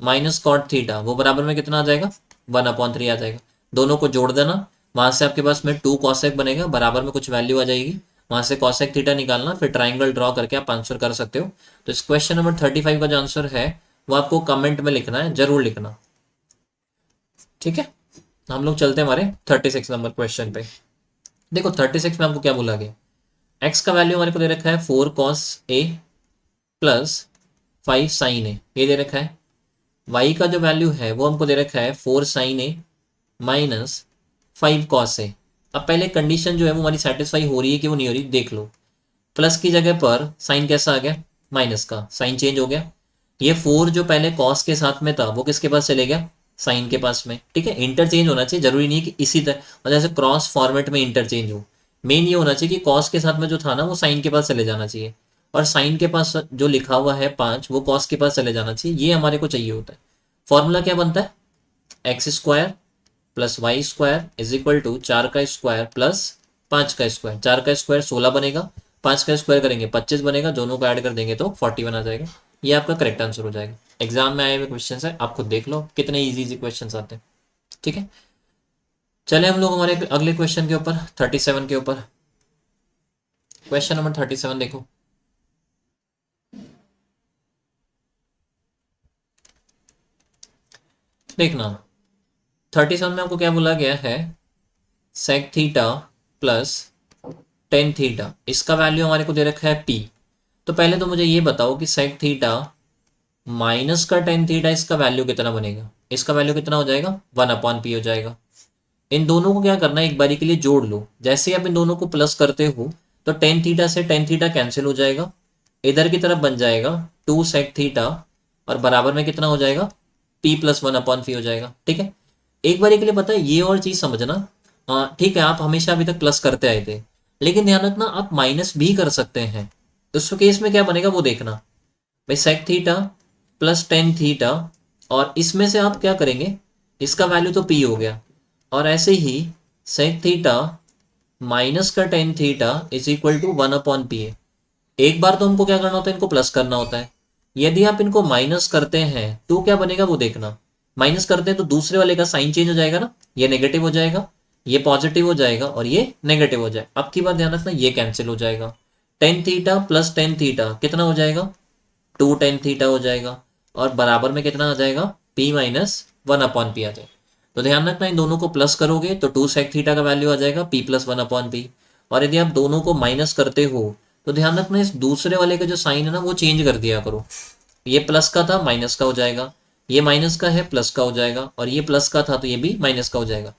minus cot theta वो बराबर में कितना आ जाएगा, वन अपॉन थ्री आ जाएगा। दोनों को जोड़ देना, वहां से आपके पास में टू कॉसेक बनेगा, बराबर में कुछ वैल्यू आ जाएगी, वहां से कॉसेक थीटा निकालना, फिर ट्राइंगल ड्रॉ करके आप आंसर कर सकते हो। तो इस क्वेश्चन नंबर 35 का जो आंसर है वो आपको कमेंट में लिखना है, जरूर लिखना, ठीक है। हम लोग चलते हैं हमारे 36 नंबर क्वेश्चन पे। देखो 36 में आपको क्या बोला गया, एक्स का वैल्यू हमारे को दे रखा है 4 कॉस ए प्लस 5 साइन ए, ये दे रखा है। वाई का जो वैल्यू है वो हमको दे रखा है 4 sign A minus 5 cos A. अब पहले कंडीशन जो है वो हमारी सेटिस्फाई हो रही है कि वो नहीं हो रही, देख लो। प्लस की जगह पर साइन कैसा आ गया, माइनस का साइन चेंज हो गया। ये 4 जो पहले कॉस के साथ में था वो किसके पास चले गया, साइन के पास में, ठीक है। इंटरचेंज होना चाहिए, जरूरी नहीं है कि इसी तरह मतलब जैसे क्रॉस फॉर्मेट में इंटरचेंज हो। मेन ये होना चाहिए कि कॉस के साथ में जो था ना वो साइन के पास चले जाना चाहिए, और साइन के पास जो लिखा हुआ है 5 वो कॉस के पास चले जाना चाहिए, ये हमारे को चाहिए होता है। फॉर्मूला क्या बनता है, X square plus Y square is equal to 4 का स्क्वायर प्लस 5 का स्क्वायर। 4 का स्क्वायर 16 बनेगा, 5 का स्क्वायर करेंगे 25 बनेगा, दोनों को ऐड कर देंगे तो 41 आ जाएगा। ये आपका करेक्ट आंसर हो जाएगा। एग्जाम में आए हुए क्वेश्चन है, आप खुद देख लो कितने इजी इजी क्वेश्चन आते हैं, ठीक है। चले हम लोग हमारे अगले क्वेश्चन के ऊपर, 37 के ऊपर। क्वेश्चन नंबर 37 देखो। देखना 37 में आपको क्या बोला गया है, sec theta plus tan theta, इसका वैल्यू हमारे को दे रखा है पी। तो पहले तो मुझे ये बताओ कि सेक थीटा माइनस का टेन थीटा, इसका वैल्यू कितना बनेगा, इसका वैल्यू कितना हो जाएगा, 1/p हो जाएगा। इन दोनों को क्या करना है, एक बारी के लिए जोड़ लो। जैसे आप इन दोनों को प्लस करते हो तो टेन थीटा से टेन थीटा कैंसिल हो जाएगा, इधर की तरफ बन जाएगा 2 सेक थीटा, और बराबर में कितना हो जाएगा, p प्लस 1/p हो जाएगा, ठीक है। एक बारी के लिए पता है ये और चीज समझना, ठीक है, आप हमेशा अभी तक प्लस करते आए थे, लेकिन ध्यान रखना आप माइनस भी कर सकते हैं। उस केस में क्या बनेगा वो देखना भाई, sec theta plus tan theta, और इसमें से आप क्या करेंगे, इसका वैल्यू तो p हो गया, और ऐसे ही सेक थीटा माइनस का tan theta is equal to 1/p है। एक बार तो हमको क्या करना होता है, इनको प्लस करना होता है। यदि आप इनको माइनस करते हैं तो क्या बनेगा वो देखना, माइनस करते हैं तो दूसरे वाले का साइन चेंज हो जाएगा ना, ये नेगेटिव हो जाएगा, ये पॉजिटिव हो जाएगा, और ये नेगेटिव हो जाएगा। अब की बार ध्यान रखना ये कैंसिल हो जाएगा, tan theta plus tan theta कितना हो जाएगा, 2 टेन थीटा हो जाएगा, और बराबर में कितना आ जाएगा, p माइनस 1/p आ जाएगा। तो ध्यान रखना इन दोनों को प्लस करोगे तो 2 सेक थीटा का वैल्यू आ जाएगा p प्लस 1/p, और यदि आप दोनों को माइनस करते हो तो ध्यान रखना इस दूसरे वाले का जो साइन है ना वो चेंज कर दिया करो। ये प्लस का था माइनस का हो जाएगा, ये माइनस का है प्लस का हो जाएगा, और ये प्लस का था तो ये भी माइनस का हो जाएगा।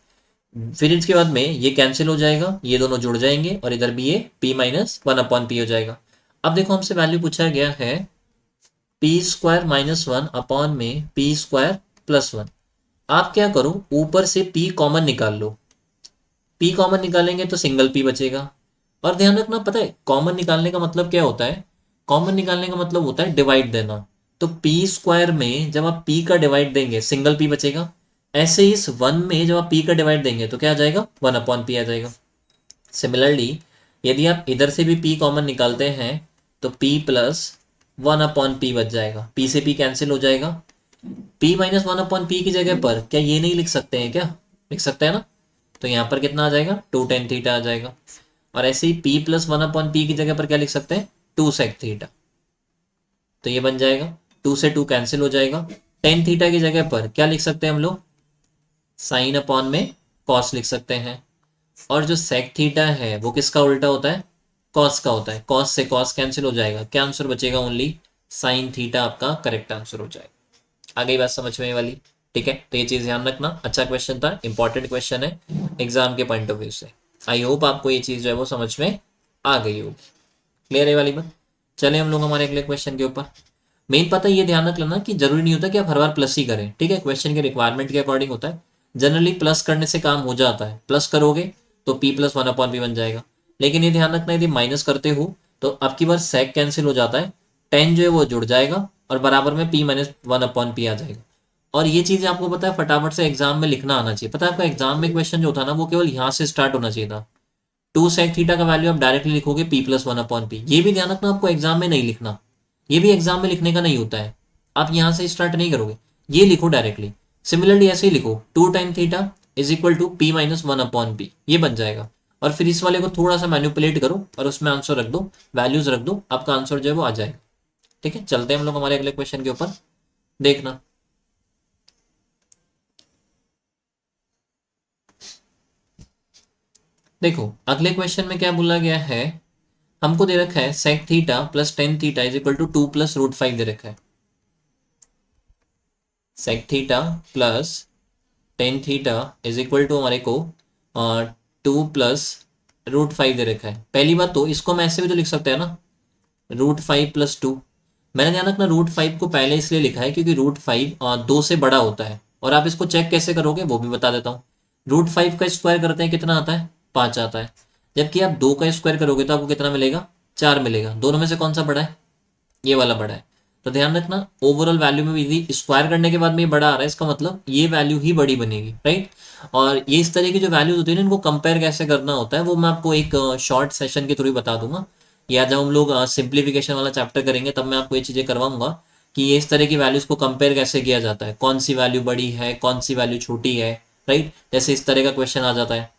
फिर इसके बाद में ये कैंसिल हो जाएगा, ये दोनों जुड़ जाएंगे, और इधर भी ये p माइनस 1/p हो जाएगा। अब देखो हमसे वैल्यू पूछा गया है p स्क्वायर माइनस 1 में p स्क्वायर प्लस 1। आप क्या करो, ऊपर से p कॉमन निकाल लो, p कॉमन निकालेंगे तो सिंगल p बचेगा। और ध्यान रखना पता है कॉमन निकालने का मतलब क्या होता है, कॉमन निकालने का मतलब होता है डिवाइड देना। तो p स्क्वायर में जब आप p का डिवाइड देंगे सिंगल p बचेगा, ऐसे ही इस 1 में जब आप p का डिवाइड देंगे तो क्या आ जाएगा, 1/p आ जाएगा। सिमिलरली यदि आप इधर से भी p कॉमन निकालते हैं तो p प्लस 1/p बच जाएगा, p से p कैंसिल हो जाएगा। p माइनस 1/p की जगह पर क्या ये नहीं लिख सकते हैं, क्या लिख सकते हैं ना, तो यहाँ पर कितना आ जाएगा, 2 टेन थीटा आ जाएगा। और ऐसे ही p प्लस 1/p की जगह पर क्या लिख सकते हैं, 2 सेक थीटा, तो ये बन जाएगा, 2 से 2 कैंसिल हो जाएगा। टेन थीटा की जगह पर क्या लिख सकते हैं हम लोग, साइन अपॉन में कॉस लिख सकते हैं। और जो सेक थीटा है वो किसका उल्टा होता है, कॉस का होता है, कॉस से कॉस कैंसिल हो जाएगा, क्या आंसर बचेगा, ओनली साइन थीटा आपका करेक्ट आंसर हो जाएगा। आ गई बात समझ में वाली, ठीक है। तो ये चीज ध्यान रखना, अच्छा क्वेश्चन था, इंपॉर्टेंट क्वेश्चन है एग्जाम के पॉइंट ऑफ व्यू से। आई होप आपको ये चीज जो है वो समझ में आ गई होगी, क्लियर है वाली बात। चले हम लोग हमारे अगले क्वेश्चन के ऊपर। मेन पता ये ध्यान रख लेना कि जरूरी नहीं होता कि आप हर बार प्लस ही करें, ठीक है, क्वेश्चन के रिक्वायरमेंट के अकॉर्डिंग होता है। जनरली प्लस करने से काम हो जाता है, प्लस करोगे तो p प्लस 1/p बन जाएगा। लेकिन ये ध्यान रखना यदि माइनस करते हो तो अब की बार सेक कैंसिल हो जाता है, टेन जो है वो जुड़ जाएगा, और बराबर में p माइनस 1/p आ जाएगा। और ये चीज़ आपको पता है फटाफट से एग्जाम में लिखना आना चाहिए। पता है आपका एग्जाम में क्वेश्चन जो था ना वो केवल यहाँ से स्टार्ट होना चाहिए था, 2 सेक थीटा का वैल्यू आप डायरेक्टली लिखोगे p प्लस 1/p। ये भी ध्यान रखना आपको एग्जाम में नहीं लिखना, ये भी एग्जाम में लिखने का नहीं होता है, आप यहाँ से स्टार्ट नहीं करोगे, ये लिखो डायरेक्टली। सिमिलरली ऐसे ही लिखो 2 tan theta is equal to p minus 1/p, ये बन जाएगा। और फिर इस वाले को थोड़ा सा मैनिपुलेट करो और उसमें आंसर रख दो, वैल्यूज रख दो, आपका आंसर जो है वो आ जाएगा। ठीक है, चलते हैं हम लोग हमारे अगले क्वेश्चन के ऊपर। देखना, देखो अगले क्वेश्चन में क्या बोला गया है, हमको दे रखा है sec theta plus tan theta is equal to 2 plus root 5 दे रखा है। Sec theta plus tan theta is equal to हमारे को 2 प्लस रूट 5 दे रखा है। पहली बात तो इसको हम ऐसे भी तो लिख सकते हैं ना, रूट 5 प्लस 2। मैंने ध्यान रखना रूट 5 को पहले इसलिए लिखा है क्योंकि रूट 5 2 से बड़ा होता है। और आप इसको चेक कैसे करोगे वो भी बता देता हूँ। रूट 5 का स्क्वायर करते हैं कितना आता है, 5 आता है। जबकि आप 2 का स्क्वायर करोगे तो आपको कितना मिलेगा, 4 मिलेगा। दोनों में से कौन सा बड़ा है, ये वाला बड़ा है। तो ध्यान रखना ओवरऑल वैल्यू में भी यदि स्क्वायर करने के बाद में ये बड़ा आ रहा है, इसका मतलब ये वैल्यू ही बड़ी बनेगी, राइट। और ये इस तरह की जो वैल्यूज होती है ना, इनको कंपेयर कैसे करना होता है वो मैं आपको एक शॉर्ट सेशन के थ्रू ही बता दूंगा, या जब हम लोग सिंप्लीफिकेशन वाला चैप्टर करेंगे तब मैं आपको ये चीज़ें करवाऊंगा कि ये इस तरह की वैल्यूज को कंपेयर कैसे किया जाता है, कौन सी वैल्यू बड़ी है कौन सी वैल्यू छोटी है, राइट। जैसे इस तरह का क्वेश्चन आ जाता है,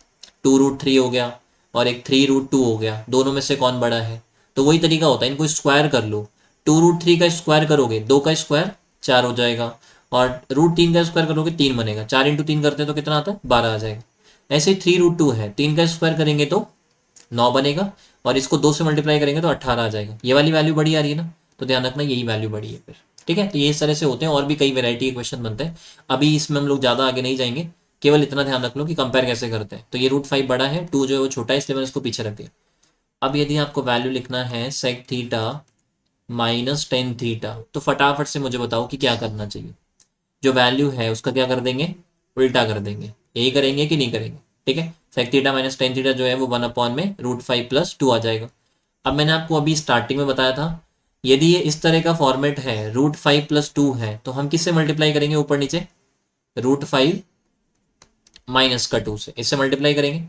2√3 हो गया और एक 3√2 हो गया, दोनों में से कौन बड़ा है। तो वही तरीका होता है, इनको स्क्वायर कर लो। 2√3 का स्क्वायर करोगे 2 का स्क्वायर 4 हो जाएगा, और √3 का स्क्वायर करोगे 3 बनेगा, 4 × 3 करते हैं तो कितना आता है, 12 आ जाएगा। ऐसे ही 3√2 है, 3 का स्क्वायर करेंगे तो 9 बनेगा, और इसको 2 से मल्टीप्लाई करेंगे तो 18 आ जाएगा। ये वाली वैल्यू बड़ी आ रही है ना, तो ध्यान रखना यही वैल्यू बड़ी है फिर। ठीक है, तो ये इस तरह से होते हैं, और भी कई वेरायटी के क्वेश्चन बनते हैं। अभी इसमें हम लोग ज़्यादा आगे नहीं जाएंगे, केवल इतना ध्यान रख लो कि कंपेयर कैसे करते हैं। तो ये √5 बड़ा है, 2 जो है वो छोटा है, इसलिए मैंने इसको पीछे रख दिया। अब यदि आपको वैल्यू लिखना है sec theta minus tan theta, तो फटाफट से मुझे बताओ कि क्या करना चाहिए। जो वैल्यू है उसका क्या कर देंगे, उल्टा कर देंगे। यही करेंगे कि नहीं करेंगे, ठीक है। Sec theta minus tan theta जो है वो 1 में √5 प्लस 2 आ जाएगा। अब मैंने आपको अभी स्टार्टिंग में बताया था, यदि ये इस तरह का फॉर्मेट है, √5 प्लस 2 है, तो हम किससे मल्टीप्लाई करेंगे ऊपर नीचे, √5 माइनस का 2 से, इससे मल्टीप्लाई करेंगे।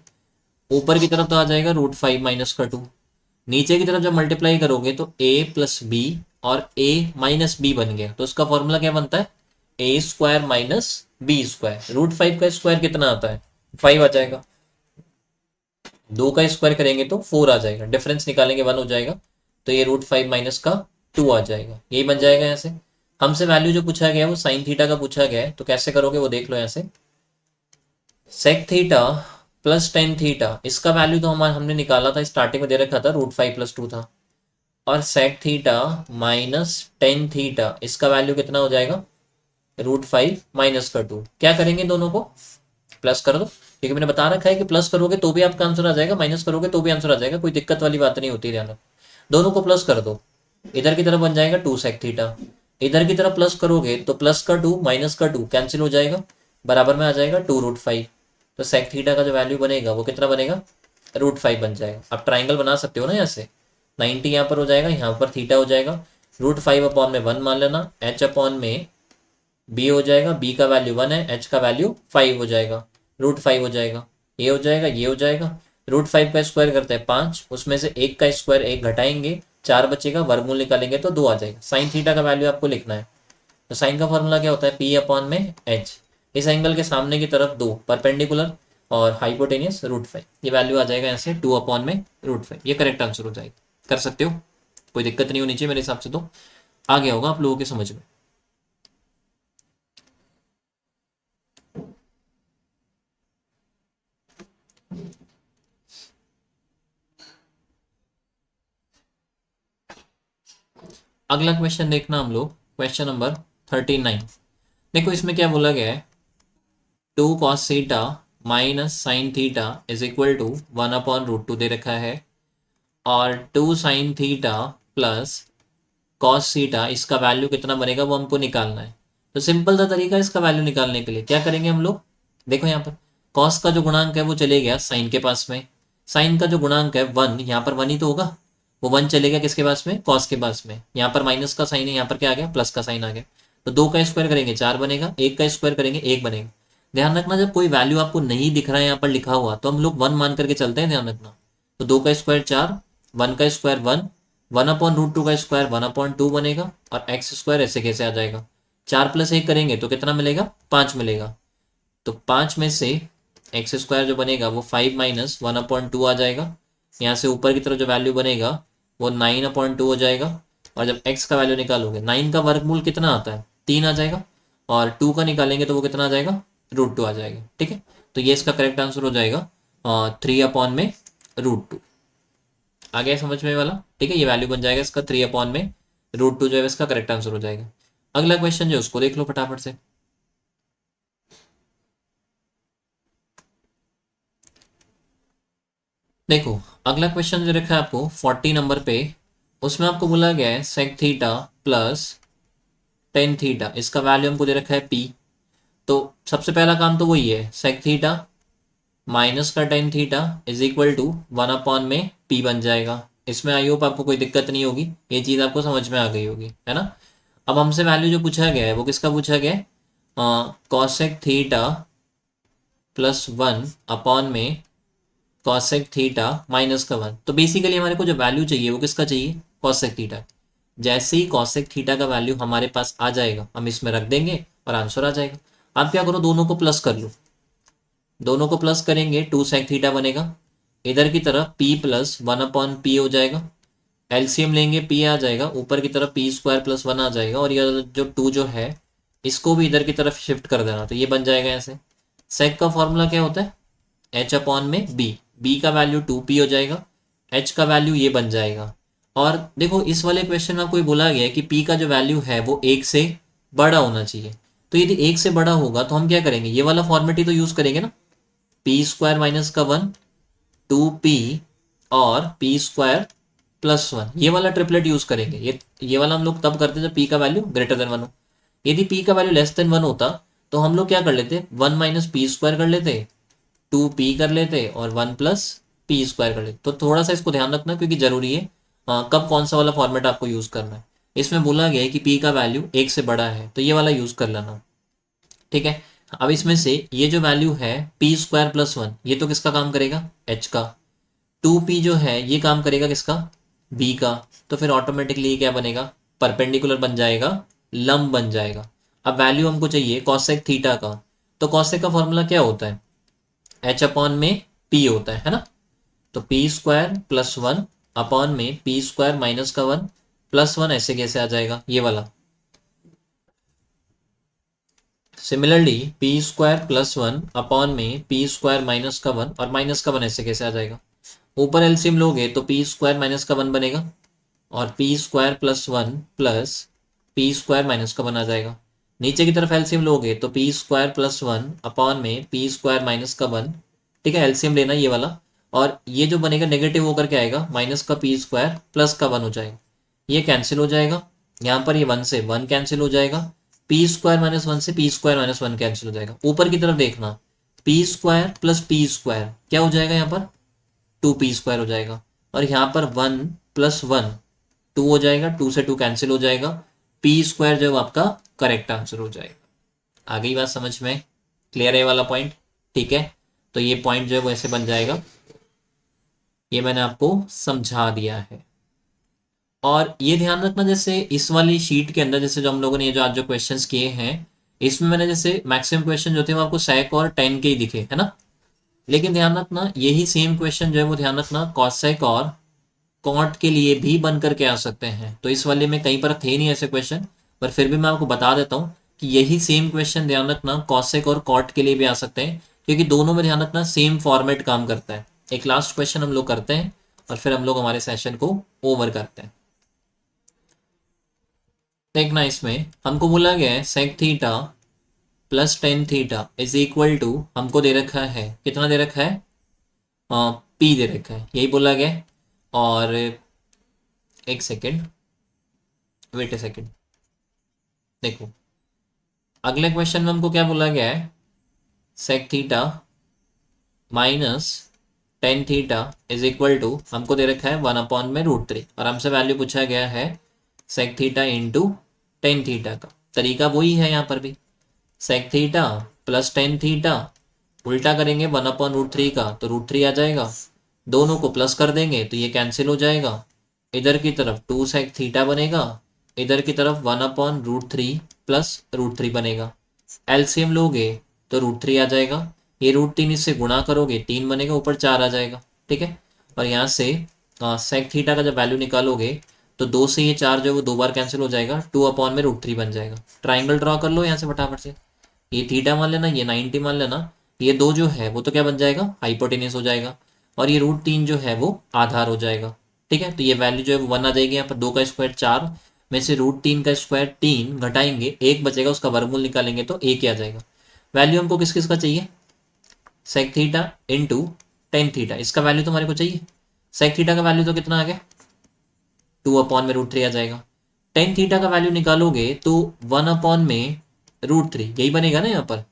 ऊपर की तरफ तो आ जाएगा √5 माइनस का 2, नीचे की तरफ जब मल्टीप्लाई करोगे तो a प्लस बी और a माइनस बी बन गया। तो उसका फॉर्मूला क्या बनता है, a² माइनस b²। √5 का स्क्वायर कितना आता है, 5 आ जाएगा। 2 का स्क्वायर करेंगे तो 4 आ जाएगा, डिफरेंस निकालेंगे 1 हो जाएगा। तो ये √5 माइनस का 2 आ जाएगा, यही बन जाएगा। यहाँ से हमसे वैल्यू जो पूछा गया है वो साइन थीटा का पूछा गया है, तो कैसे करोगे वो देख लो। यहाँ से sec theta plus tan theta, इसका वैल्यू तो हमने निकाला था, स्टार्टिंग में दे रखा था √5 प्लस 2 था। और sec theta minus tan theta, इसका वैल्यू कितना हो जाएगा, √5 माइनस का 2। क्या करेंगे, दोनों को प्लस कर दो, क्योंकि मैंने बता रखा है कि प्लस करोगे तो भी आपका आंसर आ जाएगा, माइनस करोगे तो भी आंसर आ जाएगा, कोई दिक्कत वाली बात नहीं होती। ध्यान रखो, दोनों को प्लस कर दो। इधर की तरफ बन जाएगा 2 सेक थीटा, इधर की तरफ प्लस करोगे तो प्लस का 2 माइनस का 2 कैंसिल हो जाएगा, बराबर में आ जाएगा 2√5। तो सेक थीटा का जो वैल्यू बनेगा वो कितना बनेगा, √5 बन जाएगा। आप ट्राइंगल बना सकते हो ना, यहाँ से 90 यहाँ पर हो जाएगा, यहाँ पर थीटा हो जाएगा। √5 अपॉन में 1 मान लेना, h अपॉन में b हो जाएगा, b का वैल्यू 1 है, h का वैल्यू 5 हो जाएगा, √5 हो जाएगा, ये हो जाएगा, ये हो जाएगा। √5 का स्क्वायर करते हैं 5, उसमें से 1 का स्क्वायर 1 घटाएंगे, 4 बचेगा, वर्गमूल निकालेंगे तो 2 आ जाएगा। साइन थीटा का वैल्यू आपको लिखना है, तो साइन का फॉर्मूला क्या होता है, p अपॉन में h। इस एंगल के सामने की तरफ 2 परपेंडिकुलर और हाइपोटेनियस √5, ये वैल्यू आ जाएगा यहाँ से 2 अपॉन में √5, ये करेक्ट आंसर हो जाएगा। कर सकते हो, कोई दिक्कत नहीं होनी चाहिए मेरे हिसाब से, तो आ गया होगा आप लोगों के समझ में। अगला क्वेश्चन देखना हम लोग, क्वेश्चन नंबर 39। देखो इसमें क्या बोला गया है, 2 cos theta minus sine theta is equal to 1 upon √2 दे रखा है, और 2 sine theta plus cos theta, इसका वैल्यू कितना बनेगा वो हमको निकालना है। तो सिंपल सा तरीका है इसका वैल्यू निकालने के लिए, क्या करेंगे हम लोग, देखो यहाँ पर कॉस का जो गुणांक है वो चले गया साइन के पास में, साइन का जो गुणांक है 1, यहाँ पर 1 ही तो होगा, वो 1 चले गया किसके पास में, कॉस के पास में। यहाँ पर माइनस का साइन है, यहाँ पर क्या आ गया, प्लस का साइन आ गया। तो 2 का स्क्वायर करेंगे 4 बनेगा, 1 का स्क्वायर करेंगे 1 बनेगा। ध्यान रखना जब कोई वैल्यू आपको नहीं दिख रहा है यहाँ पर लिखा हुआ, तो हम लोग 1 मान करके चलते हैं, ध्यान रखना। तो 2 का स्क्वायर 4, 1 का स्क्वायर 1, 1 अपॉन √2 का स्क्वायर 1/2 बनेगा, और एक्स स्क्वायर ऐसे कैसे आ जाएगा। 4 + 1 करेंगे तो कितना मिलेगा, 5 मिलेगा। तो 5 में से एक्स स्क्वायर जो बनेगा वो 5 माइनस 1/2 आ जाएगा। यहाँ से ऊपर की तरफ जो वैल्यू बनेगा वो 9/2 हो जाएगा। और जब x का वैल्यू निकालोगे 9 का वर्गमूल कितना आता है, 3 आ जाएगा। और 2 का निकालेंगे तो वो कितना आ जाएगा, √2 आ जाएगा। ठीक है, तो ये इसका करेक्ट आंसर हो जाएगा 3/√2। आ गया समझ में ये वाला? ठीक है, ये वैल्यू बन जाएगा इसका 3/√2 जो है इसका करेक्ट आंसर हो जाएगा। अगला क्वेश्चन जो है उसको देख लो फटाफट से। देखो अगला क्वेश्चन जो रखा है आपको 40 नंबर पे, उसमें आपको बोला गया है sec theta plus tan theta, इसका वैल्यू हमको दे रखा है पी। तो सबसे पहला काम तो वही है, सेक थीटा माइनस का tan theta is equal to 1 में पी बन जाएगा। इसमें आई होप आपको कोई दिक्कत नहीं होगी, ये चीज़ आपको समझ में आ गई होगी, है ना। अब हमसे वैल्यू जो पूछा गया है वो किसका पूछा गया है, कॉसेक थीटा प्लस 1 में कॉसेक थीटा माइनस का 1। तो बेसिकली हमारे को जो वैल्यू चाहिए वो किसका चाहिए, कॉसेक थीटा। जैसे ही कॉसेक थीटा का वैल्यू हमारे पास आ जाएगा हम इसमें रख देंगे और आंसर आ जाएगा। आप क्या करो, दोनों को प्लस कर लो। दोनों को प्लस करेंगे 2 सेक थीटा बनेगा। इधर की तरफ p प्लस 1/p हो जाएगा। एलसीएम लेंगे p आ जाएगा, ऊपर की तरफ p स्क्वायर प्लस 1 आ जाएगा। और यह जो 2 जो है इसको भी इधर की तरफ शिफ्ट कर देना, तो ये बन जाएगा ऐसे। सेक का फॉर्मूला क्या होता है, h/b का वैल्यू 2p हो जाएगा, h का वैल्यू ये बन जाएगा। और देखो इस वाले क्वेश्चन में आपको ये बोला गया है कि p का जो वैल्यू है वो 1 से बड़ा होना चाहिए। तो यदि 1 से बड़ा होगा तो हम क्या करेंगे, ये वाला फॉर्मेट ही तो यूज़ करेंगे ना, पी स्क्वायर माइनस का 1, 2p और p स्क्वायर प्लस 1, ये वाला ट्रिपलेट यूज़ करेंगे। ये वाला हम लोग तब करते जब p का वैल्यू ग्रेटर देन 1 हो। यदि p का वैल्यू लेस देन 1 होता तो हम लोग क्या कर लेते, 1 माइनस पी स्क्वायर कर लेते, 2p कर लेते और 1 प्लस पी स्क्वायर कर लेते। तो थोड़ा सा इसको ध्यान रखना क्योंकि जरूरी है कब कौन सा वाला फॉर्मेट आपको यूज़ करना है। इसमें बोला गया है कि p का वैल्यू 1 से बड़ा है तो ये वाला यूज़ कर लेना। ठीक है, अब इसमें से ये जो वैल्यू है पी स्क्वायर प्लस 1, ये तो किसका काम करेगा, h का। 2p जो है ये काम करेगा किसका, b का। तो फिर ऑटोमेटिकली ये क्या बनेगा, परपेंडिकुलर बन जाएगा, लंब बन जाएगा। अब वैल्यू हमको चाहिए कॉसेक थीटा का। तो कॉसेक का फॉर्मूला क्या होता है, h/में p होता है ना। तो p स्क्वायर प्लस 1 में p स्क्वायर माइनस का 1 प्लस 1 ऐसे कैसे आ जाएगा, ये वाला। सिमिलरली पी स्क्वायर प्लस 1 में पी स्क्वायर माइनस का 1 और माइनस का 1 ऐसे कैसे आ जाएगा। ऊपर एलसीएम लोगे तो पी स्क्वायर माइनस का 1 बनेगा और P square plus 1 plus P square minus का 1 आ जाएगा। नीचे की तरफ एलसीएम लोगे तो पी स्क्वायर प्लस 1 में पी स्क्वायर माइनस का 1। ठीक है, एलसीएम लेना ये वाला। और ये जो बनेगा नेगेटिव होकर के आएगा, माइनस का पी स्क्वायर प्लस का 1 हो जाएगा। ये कैंसिल हो जाएगा, यहाँ पर ये 1 से 1 कैंसिल हो जाएगा। पी स्क्वायर माइनस 1 से पी स्क्वायर माइनस 1 कैंसिल हो जाएगा। ऊपर की तरफ देखना, P square plus P square क्या हो जाएगा, यहाँ पर 2p स्क्वायर हो जाएगा। और यहाँ पर 1 प्लस 1 2 हो जाएगा, 2 से 2 कैंसिल हो जाएगा। पी स्क्वायर जो है आपका करेक्ट आंसर हो जाएगा। आ गई बात समझ में, क्लियर है वाला पॉइंट। ठीक है, तो ये पॉइंट जो है वो ऐसे बन जाएगा, ये मैंने आपको समझा दिया है। और ये ध्यान रखना, जैसे इस वाली शीट के अंदर जैसे जो हम लोगों ने ये जो आज जो क्वेश्चंस किए हैं इसमें मैंने जैसे मैक्सिमम क्वेश्चन जो थे वो आपको सेक और टेन के ही दिखे, है ना। लेकिन ध्यान रखना यही सेम क्वेश्चन जो है वो ध्यान रखना कॉसेक और कॉट के लिए भी बन करके आ सकते हैं। तो इस वाले में कहीं पर थे नहीं ऐसे क्वेश्चन, पर फिर भी मैं आपको बता देता हूँ कि यही सेम क्वेश्चन ध्यान रखना कॉसेक और कॉट के लिए भी आ सकते हैं, क्योंकि दोनों में ध्यान रखना सेम फॉर्मेट काम करता है। एक लास्ट क्वेश्चन हम लोग करते हैं और फिर हम लोग हमारे सेशन को ओवर करते हैं। देखना, इसमें हमको बोला गया है sec theta plus tan theta is equal to, हमको दे रखा है कितना दे रखा है, पी दे रखा है, यही बोला गया है। और एक सेकेंड, वेट ए सेकेंड, देखो अगले क्वेश्चन में हमको क्या बोला गया है, sec theta minus tan theta is equal to, हमको दे रखा है 1/√3 और हमसे वैल्यू पूछा गया है sec theta into tan theta का। तरीका वही है यहाँ पर भी, sec theta plus tan theta उल्टा करेंगे 1/√3 का तो √3 आ जाएगा। दोनों को प्लस कर देंगे तो ये कैंसिल हो जाएगा। इधर की तरफ 2 सेक थीटा बनेगा, इधर की तरफ 1/√3 प्लस √3 बनेगा। एलसीएम लोगे तो √3 आ जाएगा। ये √3 इससे गुणा करोगे 3 बनेगा, ऊपर 4 आ जाएगा, ठीक है। और यहाँ से सेक थीटा का जब वैल्यू निकालोगे तो 2 से ये 4 जो है वो 2 बार कैंसिल हो जाएगा, 2/√3 बन जाएगा। ट्राइंगल ड्रॉ कर लो यहाँ से फटाफट से, ये थीटा मान लेना, ये 90 मान लेना, ये दो जो है वो तो क्या बन जाएगा, हाइपोटेन्यूस हो जाएगा, और ये √3 जो है वो आधार हो जाएगा, ठीक है। तो ये वैल्यू जो है वो 1 आ जाएगी यहाँ पर, 2 का स्क्वायर 4 में से √3 का स्क्वायर 3 घटाएंगे 1 बचेगा, उसका वर्गमूल निकालेंगे तो 1 ही आ जाएगा। वैल्यू हमको किस किस का चाहिए, sec theta into tan theta, इसका वैल्यू तो हमारे को चाहिए। सेक थीटा का वैल्यू तो कितना आ गया, 2/√3 आ जाएगा। टेन थीटा का वैल्यू निकालोगे तो 1/√3 यही बनेगा ना यहाँ पर।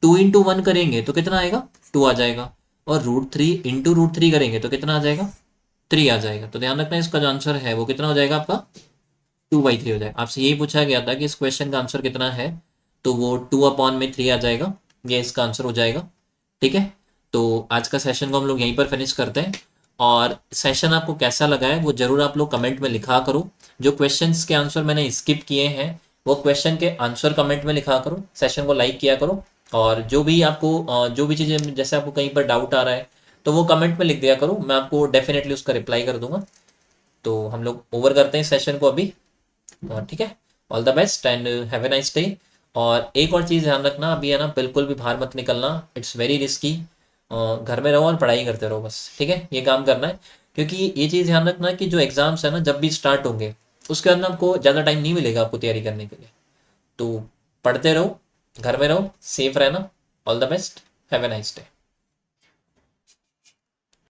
2 इंटू 1 करेंगे तो कितना आएगा, 2 आ जाएगा, और √3 इंटू √3 करेंगे तो कितना आ जाएगा, 3 आ जाएगा। तो ध्यान रखना इसका जो आंसर है वो कितना हो जाएगा आपका, 2/3 हो जाएगा। आपसे यही पूछा गया था कि इस क्वेश्चन का आंसर कितना है, तो वो 2/3 आ जाएगा, ये इसका आंसर हो जाएगा, ठीक है। तो आज का सेशन को हम लोग यहीं पर फिनिश करते हैं, और सेशन आपको कैसा लगा है वो जरूर आप लोग कमेंट में लिखा करो। जो क्वेश्चंस के आंसर मैंने स्किप किए हैं वो क्वेश्चन के आंसर कमेंट में लिखा करो, सेशन को लाइक किया करो, और जो भी आपको जो भी चीज़ें जैसे आपको कहीं पर डाउट आ रहा है तो वो कमेंट में लिख दिया करो, मैं आपको डेफिनेटली उसका रिप्लाई कर दूंगा। तो हम लोग ओवर करते हैं सेशन को अभी, ठीक है। All the best and have a nice day. और एक और चीज़ ध्यान रखना, अभी है ना बिल्कुल भी बाहर मत निकलना, इट्स वेरी रिस्की। घर में रहो और पढ़ाई करते रहो बस, ठीक है, ये काम करना है। क्योंकि ये चीज़ ध्यान रखना कि जो एग्ज़ाम्स है ना जब भी स्टार्ट होंगे उसके अंदर आपको ज़्यादा टाइम नहीं मिलेगा आपको तैयारी करने के लिए। तो पढ़ते रहो, घर में रहो, सेफ रहना। All the best, have a nice day.